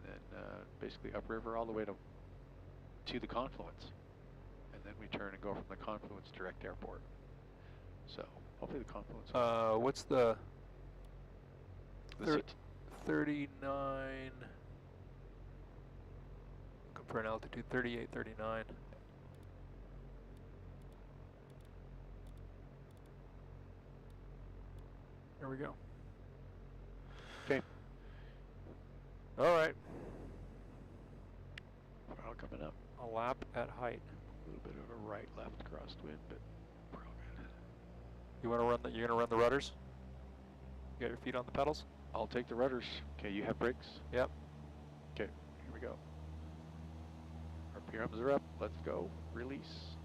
and then basically upriver all the way to the confluence. And then we turn and go from the confluence direct airport. So hopefully the confluence. What's the 39? 39? Looking for an altitude 38, 39. There we go. Okay. All right. Throttle coming up. A lap at height. A little bit of a right-left crosswind, but we're all good. You want to run the? You're gonna run the rudders? You got your feet on the pedals? I'll take the rudders. Okay, you have brakes? Yep. Okay, here we go. RPMs are up. Let's go. Release.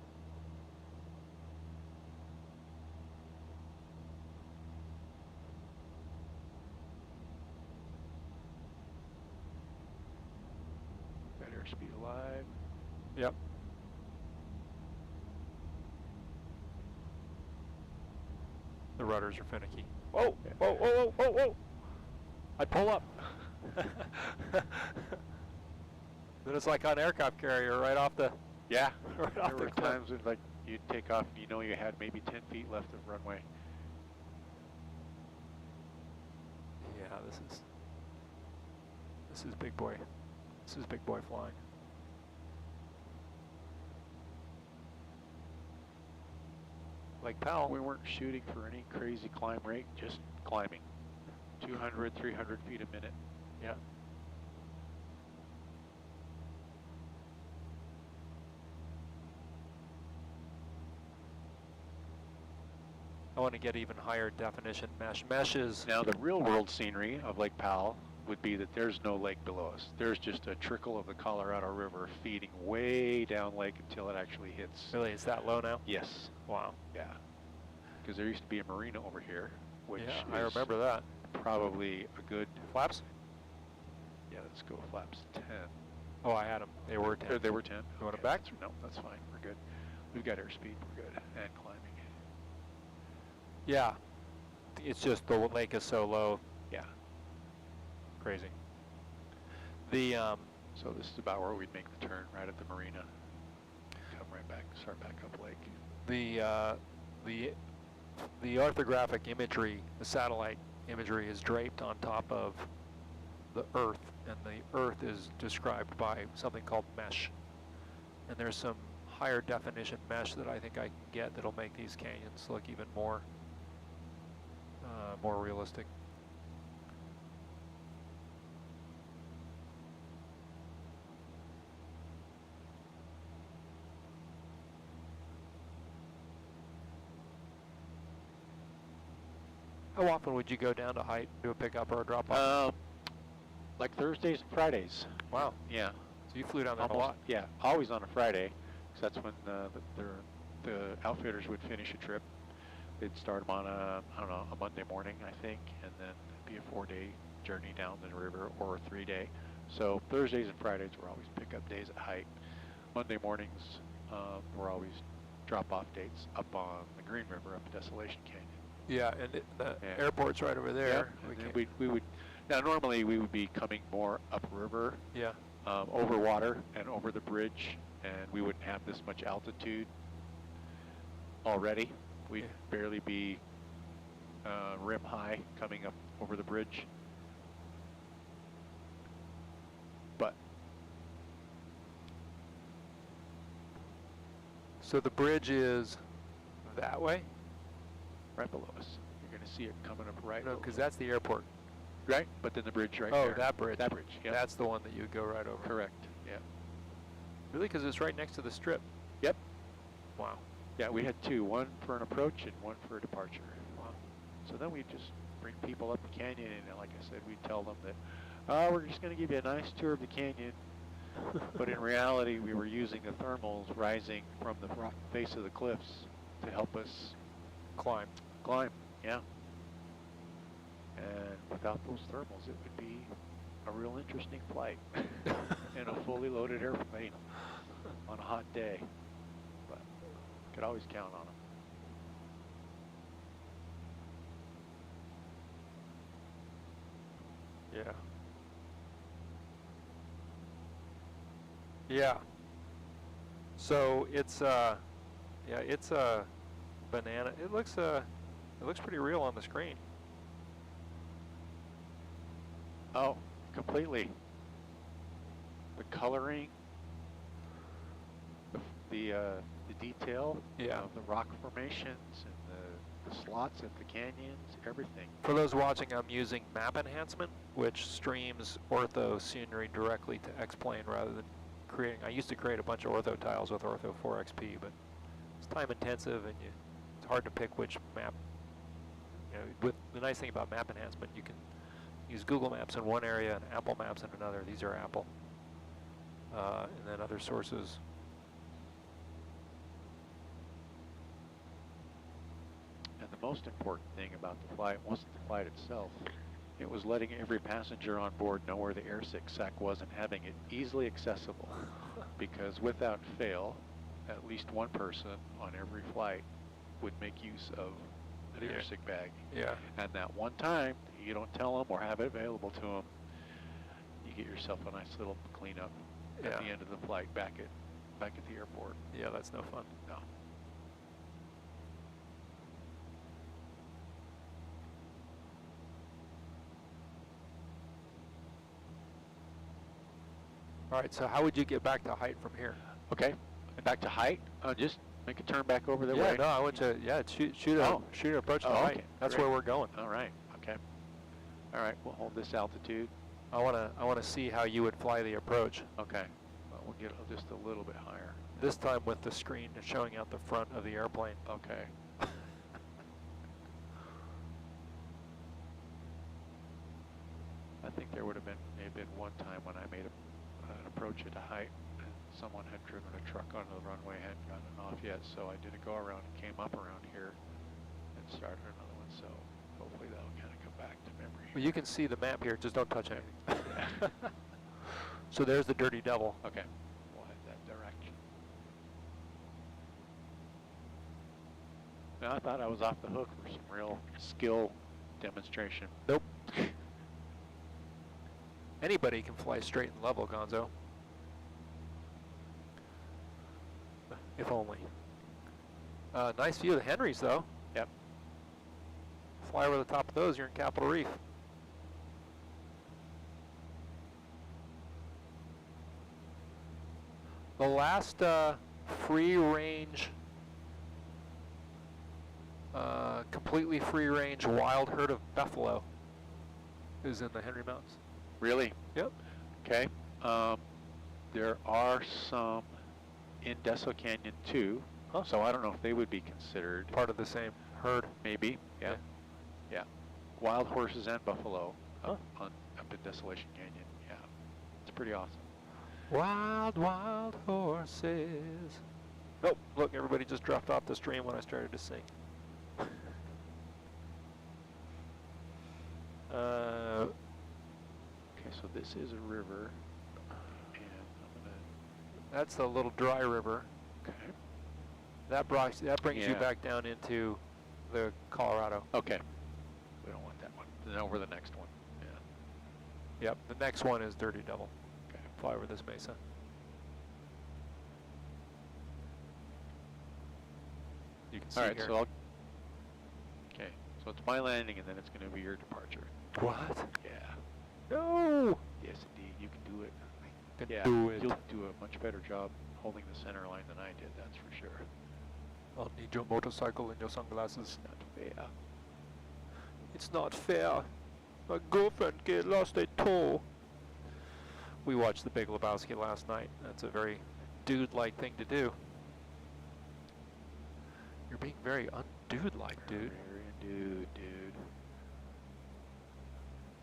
Got airspeed alive. Yep. The rudders are finicky. Whoa! Yeah. Whoa! Whoa! Whoa! Whoa! Whoa! I'd pull up. Then it's like on aircraft carrier, right off the. Yeah. Right There off the were cliff. times when like you'd take off and you know you had maybe 10 feet left of runway. Yeah, this is big boy. This is big boy flying. Lake Powell. We weren't shooting for any crazy climb rate, just climbing. 200, 300 feet a minute. Yeah. I want to get even higher definition mesh. Mesh is Now the real world scenery of Lake Powell would be that there's no lake below us. There's just a trickle of the Colorado River feeding way down lake until it actually hits. really, is that low now? Yes. Wow. Yeah. Because there used to be a marina over here, which Yeah, I is remember that. probably a good. Flaps? Yeah, let's go flaps 10. Oh, I had them. They were 10. They were 10. You want it back? No, that's fine. We're good. We've got airspeed. We're good. And climbing. Yeah. It's just the lake is so low. Yeah. Crazy. The So this is about where we'd make the turn, right at the marina. Come right back, start back up lake. the orthographic imagery, the satellite imagery, is draped on top of the Earth, and the Earth is described by something called mesh. And there's some higher definition mesh that I think I can get that'll make these canyons look even more realistic. How often would you go down to Hite, do a pickup or a drop off? Like Thursdays and Fridays. Wow. Yeah. So you flew down there a Almost, lot. yeah, always on a Friday, 'cause that's when the outfitters would finish a trip. They'd start them on I don't know, a Monday morning, I think, and then it'd be a 4-day journey down the river, or a 3-day. So Thursdays and Fridays were always pickup days at Hite. Monday mornings were always drop-off dates up on the Green River, up Desolation Canyon. Yeah, and the airport's right over there. Yep. And then we would, now normally we would be coming more upriver, Yeah. over water and over the bridge, and we wouldn't have this much altitude already. We'd barely be rim high coming up over the bridge. But So the bridge is that way? right below us, you're going to see it coming up right No, below. because that's the airport. Right, but then the bridge right Oh, there. that bridge. That bridge, yeah. That's the one that you go right over. Correct, yeah. Really? Because it's right next to the strip. Yep. Wow. Yeah, we had two, one for an approach and one for a departure. Wow. So then we just bring people up the canyon, and like I said, we'd tell them that, we're just going to give you a nice tour of the canyon. But in reality, we were using the thermals rising from the face of the cliffs to help us Climb. climb, yeah. And without those thermals, it would be a real interesting flight in a fully loaded airplane on a hot day. But could always count on them. Yeah. Yeah. So it's yeah, it's a banana. It looks pretty real on the screen. Oh, completely. The coloring, the detail of the rock formations and the slots of the canyons, everything. For those watching, I'm using map enhancement, which streams ortho scenery directly to X-plane rather than creating. I used to create a bunch of ortho tiles with ortho 4XP, but it's time intensive and it's hard to pick which map. You know, with the nice thing about map enhancement, you can use Google Maps in one area and Apple Maps in another. These are Apple. And then other sources. And the most important thing about the flight wasn't the flight itself. It was letting every passenger on board know where the air sac was and having it easily accessible. Because without fail, at least one person on every flight would make use of an air sick bag. Yeah. And that one time, you don't tell them or have it available to them, you get yourself a nice little cleanup at the end of the flight back at the airport. Yeah, that's no fun. No. All right, so how would you get back to Hite from here? Okay, back to Hite. Just make a turn back over the way. Yeah, no, I want to. Yeah, shoot an approach to Hite. Okay, That's great. where we're going. All right. Okay. All right. We'll hold this altitude. I want to see how you would fly the approach. Okay. Well, we'll get just a little bit higher. This time with the screen showing out the front of the airplane. Okay. I think there would have may have been one time when I made an approach at a Hite, and someone had driven a truck onto the runway, hadn't gotten off yet, so I did a go around and came up around here and started another one. So hopefully that'll kind of come back to memory. Well, you can see the map here. Just don't touch anything. So there's the Dirty Devil. Okay. We'll head that direction. Now, I thought I was off the hook for some real skill demonstration. Nope. Anybody can fly straight and level, Gonzo. If only. Nice view of the Henrys, though. Yep. Fly over the top of those, you're in Capitol Reef. The last free-range, completely free-range wild herd of buffalo is in the Henry Mountains. Really? Yep. Okay. There are some in Deso Canyon too, so I don't know if they would be considered Part of the same herd. maybe. Yeah. Yeah. Wild horses and buffalo up in Desolation Canyon. Yeah. It's pretty awesome. Wild, wild horses. Nope, look, everybody just dropped off the stream when I started to sing. Okay, so this is a river, and I'm gonna. That's the little dry river. Okay. That brings you Yeah. back down into the Colorado. Okay. We don't want that one. Then over the next one. Yeah. Yep, the next one is Dirty Devil. Okay. Fly over this mesa. You can see All right. here. So I'll. Okay. So it's my landing, and then it's going to be your departure. What? Yeah. No! Yes, indeed. You can do it. Can Yeah. do it. You'll do a much better job holding the center line than I did. That's for sure. I'll need your motorcycle and your sunglasses. Not fair. It's not fair. My girlfriend get lost a toe. We watched The Big Lebowski last night. That's a very dude-like thing to do. You're being very undude-like, dude. Very dude.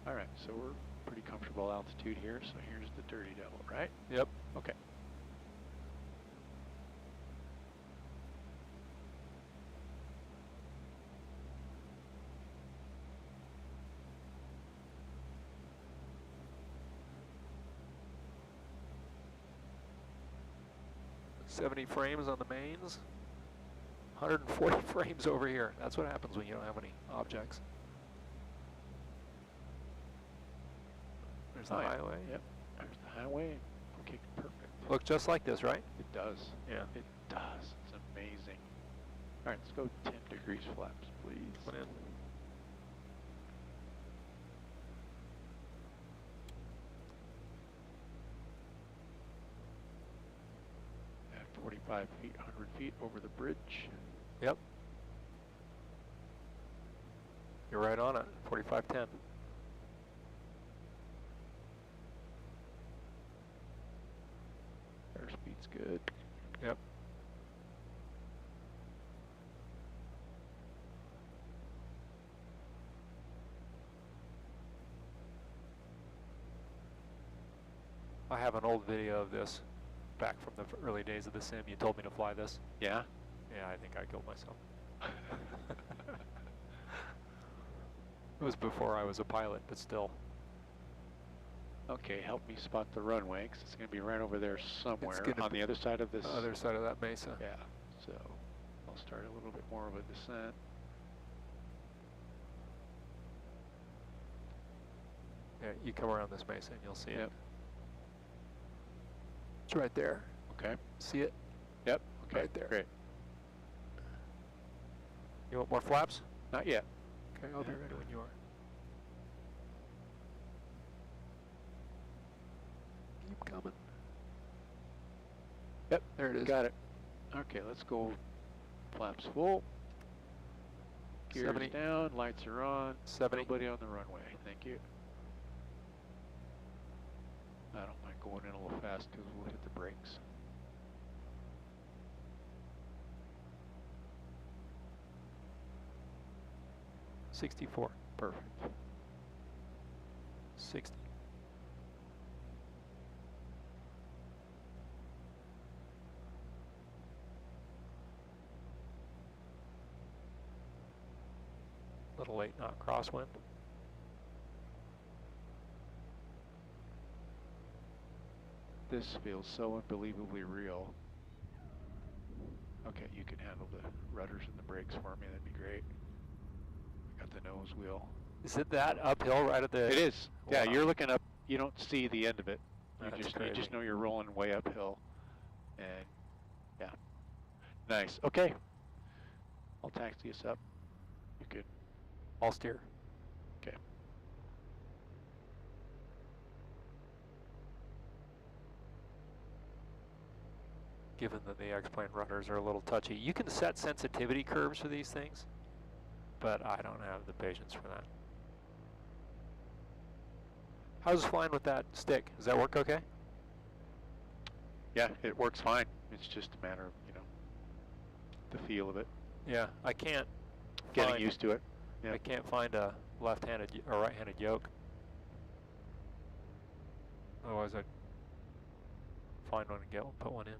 All right, so we're pretty comfortable altitude here. So here's the Dirty Devil, right? Yep. Okay. .70 frames on the mains. 140 frames over here. That's what happens when you don't have any objects. There's the highway. Yep. There's the highway. Okay, perfect. Look just like this, right? It does. Yeah. It does. It's amazing. All right, let's go 10 degrees flaps, please. Put in. At 45 feet, 100 feet over the bridge. Yep. You're right on it. 4510. Airspeed's good. Yep. I have an old video of this back from the early days of the sim. You told me to fly this. Yeah? Yeah, I think I killed myself. It was before I was a pilot, but still. Okay, help me spot the runway, because it's going to be right over there somewhere gonna on the other side of this. Other side of that mesa. Yeah, so I'll start a little bit more of a descent. Yeah, you come around this mesa and you'll see it. Yep. It's right there. Okay. See it? Yep. Okay. Right there. Great. You want more flaps? Not yet. Okay, I'll be ready when you are. Keep coming. Yep. There it is. Got it. Okay, let's go flaps full. Gears 70. down, lights are on. 70. Nobody on the runway. Thank you. I don't mind going in a little fast because we'll hit the brakes. .64. Perfect. 60. Little 8-knot crosswind. This feels so unbelievably real. Okay, you can handle the rudders and the brakes for me. That'd be great. Got the nose wheel. Is it that uphill right at the... It is. Yeah, Wow. you're looking up. You don't see the end of it. You That's just crazy. know you're rolling way uphill. And yeah, nice. Okay, I'll taxi us up. You good? I'll steer. Okay. Given that the X-plane rudders are a little touchy. You can set sensitivity curves for these things, but I don't have the patience for that. How's flying with that stick? Does that work okay? Yeah, it works fine. It's just a matter of, the feel of it. Yeah, I can't Getting used to it. Yeah. I can't find a left-handed or right-handed yoke. Otherwise I'd find one and put one in.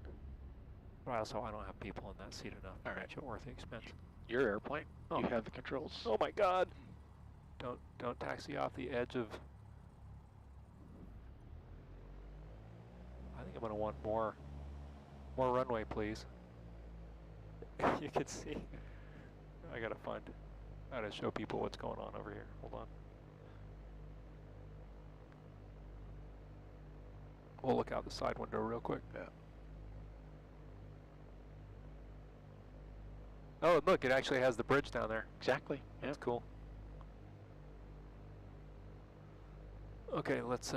But also, I don't have people in that seat enough to All right. make it worth the expense. Your airplane. Oh. You have the controls. Oh my God! Don't taxi off the edge of. I think I'm gonna want more runway, please. You can see. I gotta show people what's going on over here. Hold on. We'll look out the side window real quick. Yeah. Oh, look, it actually has the bridge down there. Exactly. That's Yep. cool. Okay, let's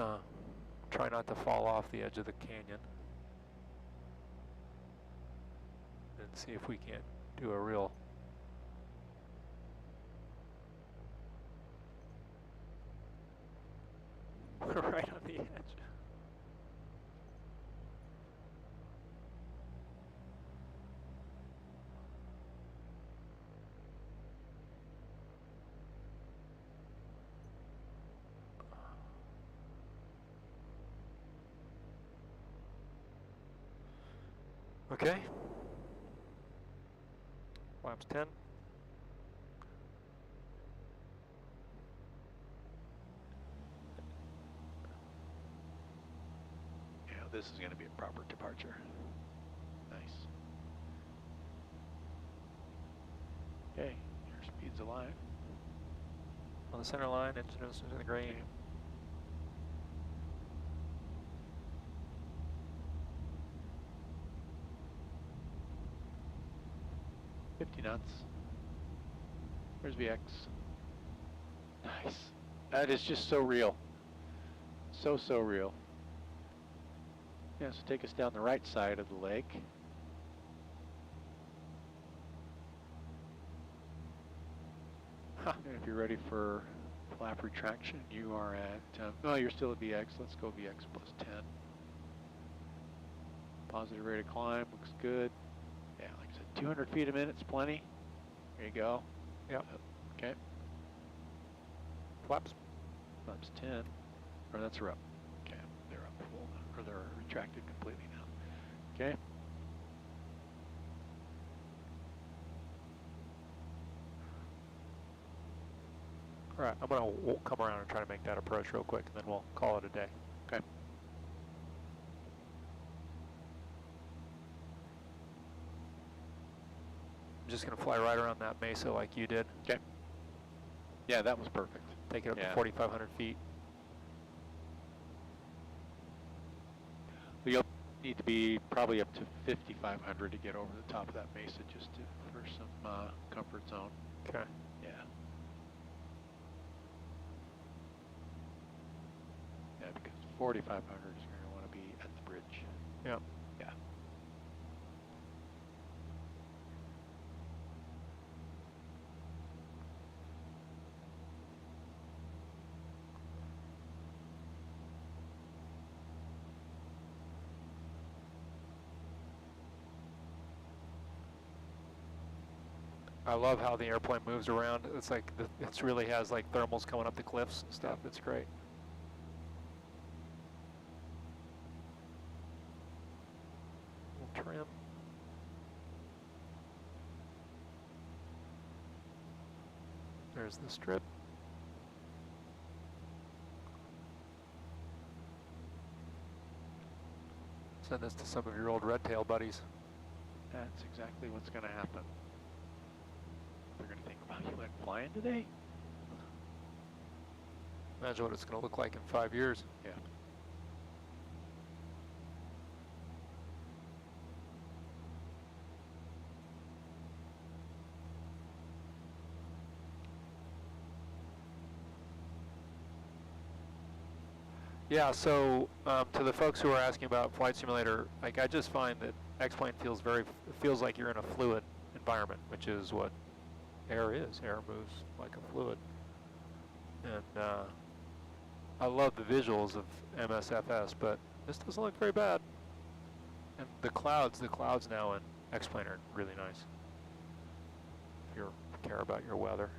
try not to fall off the edge of the canyon. And see if we can't do a real... We're right on the edge. Okay. Flaps 10. Yeah, this is going to be a proper departure. Nice. Okay, your speed's aligned. On the center line, engine is in the green. Okay. 50 knots. Where's VX? Nice. That is just so real. So real. Yeah, so take us down the right side of the lake. And if you're ready for flap retraction, you are at, no, you're still at VX. Let's go VX plus 10. Positive rate of climb, looks good. Yeah, like I said, 200 feet a minute's plenty. There you go. Yep. Okay. Flaps. Flaps 10. Or that's up. Okay, they're up full, or they're retracted completely now. Okay. All right, I'm gonna come around and try to make that approach real quick, and then we'll call it a day. Okay. I'm just gonna fly right around that mesa like you did. Okay. Yeah, that was perfect. Take it up Yeah. to 4,500 feet. You'll need to be probably up to 5,500 to get over the top of that mesa just for some comfort zone. Okay. Yeah. Yeah, because 4,500 is going to want to be at the bridge. Yeah. Yeah. I love how the airplane moves around. It's like it really has like thermals coming up the cliffs and stuff. It's great. Little trim. There's the strip. Send this to some of your old red tail buddies. That's exactly what's going to happen. They're going to think, wow, you went flying today? Imagine what it's going to look like in 5 years. Yeah. Yeah, so to the folks who are asking about Flight Simulator, like I just find that X-Plane feels like you're in a fluid environment, which is what air is. Air moves like a fluid. And I love the visuals of MSFS, but this doesn't look very bad. And the clouds now in X-Plane are really nice. If you care about your weather.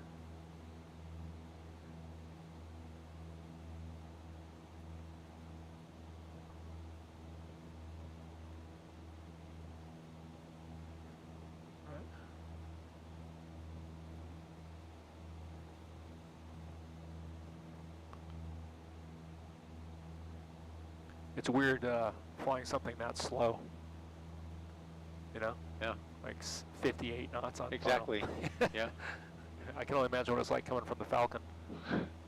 It's weird flying something that slow. You know? Yeah. Like 58 knots on Exactly. final. Yeah. I can only imagine what it's like coming from the Falcon.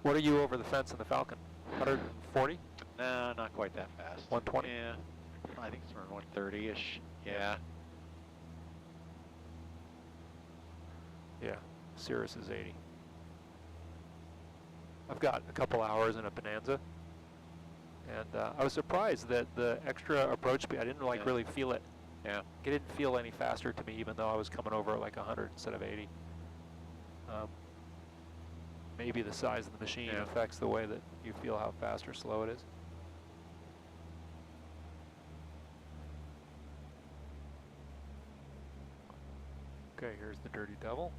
What are you over the fence in the Falcon? 140? No, not quite that fast. 120? Yeah. I think it's around 130-ish. Yeah. Yeah. Cirrus is 80. I've got a couple hours in a Bonanza, and I was surprised that the extra approach speed, I didn't like really feel it. Yeah. It didn't feel any faster to me, even though I was coming over like 100 instead of 80. Maybe the size of the machine affects the way that you feel how fast or slow it is. Okay, here's the Dirty Devil.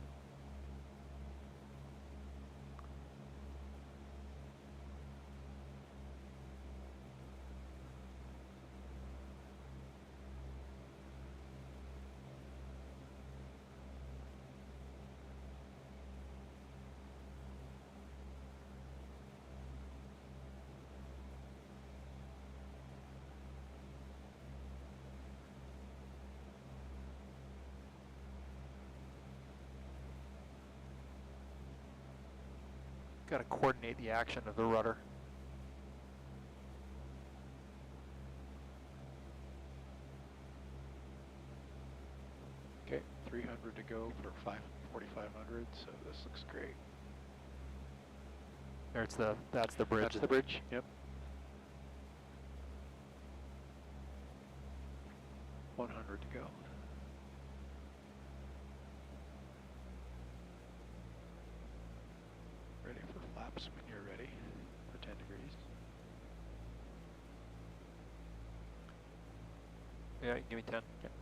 Got to coordinate the action of the rudder. Okay, 300 to go for 4,500, so this looks great. There's that's the bridge. That's the bridge, yep. 100 to go. Ready for flaps when you're ready for 10 degrees. Yeah, give me 10. Yep.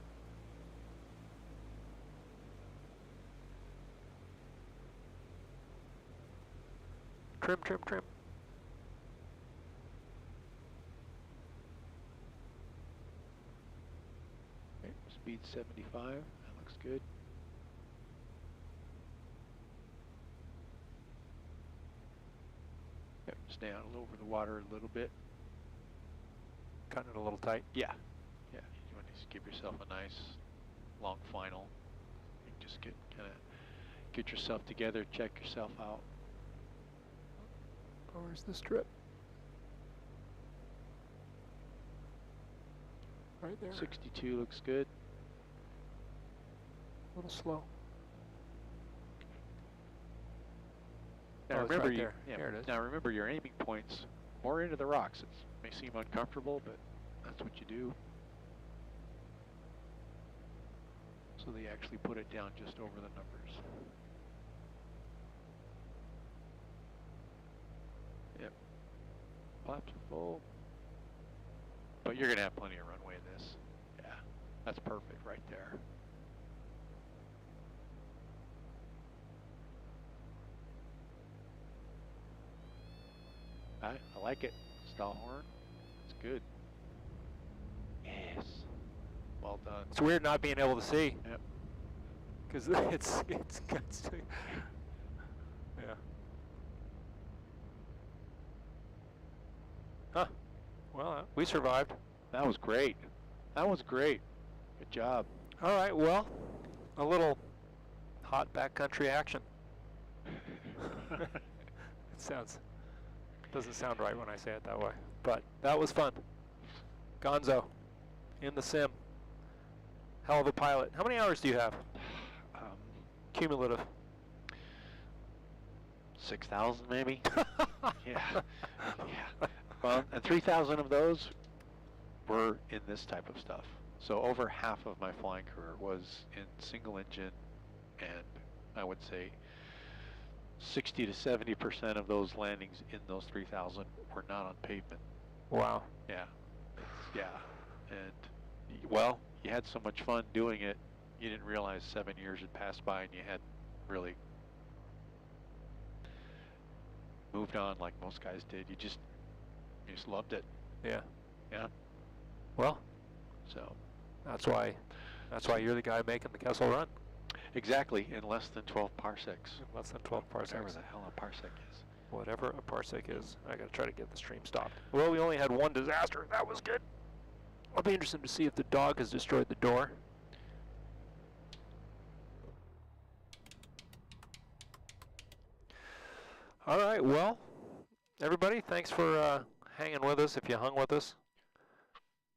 Trim, trim, trim. Okay, speed 75, that looks good. Yep, stay out over the water a little bit. Cutting it a little tight. Yeah, yeah. You want to just give yourself a nice long final. You just get yourself together, check yourself out. Oh, where's the strip? Right there. 62 looks good. A little slow. Now Oh, it's remember, right there. There it is. Now remember, your aiming points more into the rocks. It may seem uncomfortable, but that's what you do. So they actually put it down just over the numbers. Yep. Flaps are full. But you're going to have plenty of runway in this. Yeah, that's perfect right there. I like it. Stall horn. It's good. Yes. Well done. It's weird not being able to see. Yep. Because it's yeah. Huh. Well, we survived. That was great. That was great. Good job. All right. Well, a little hot backcountry action. It doesn't sound right when I say it that way, but that was fun. Gonzo, in the sim. Hell of a pilot. How many hours do you have? Cumulative. 6,000 maybe. Yeah. Yeah. Well, and 3,000 of those were in this type of stuff. So over half of my flying career was in single engine, and I would say 60 to 70% of those landings in those 3,000 were not on pavement. Wow. Yeah. Yeah. And well, you had so much fun doing it, you didn't realize 7 years had passed by and you hadn't really moved on like most guys did. You just loved it. Yeah. Yeah. Well, so that's why you're the guy making the Kessel Run. Exactly, in less than 12 parsecs. In less than 12 parsecs. Whatever the hell a parsec is. Whatever a parsec is. I gotta try to get the stream stopped. Well, we only had one disaster. That was good. I'll be interested to see if the dog has destroyed the door. All right, well, everybody, thanks for hanging with us, if you hung with us.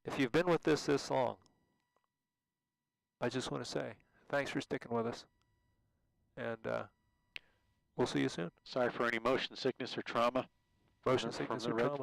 If you've been with this long, I just want to say thanks for sticking with us. And we'll see you soon. Sorry for any motion sickness or trauma. Motion sickness or trauma.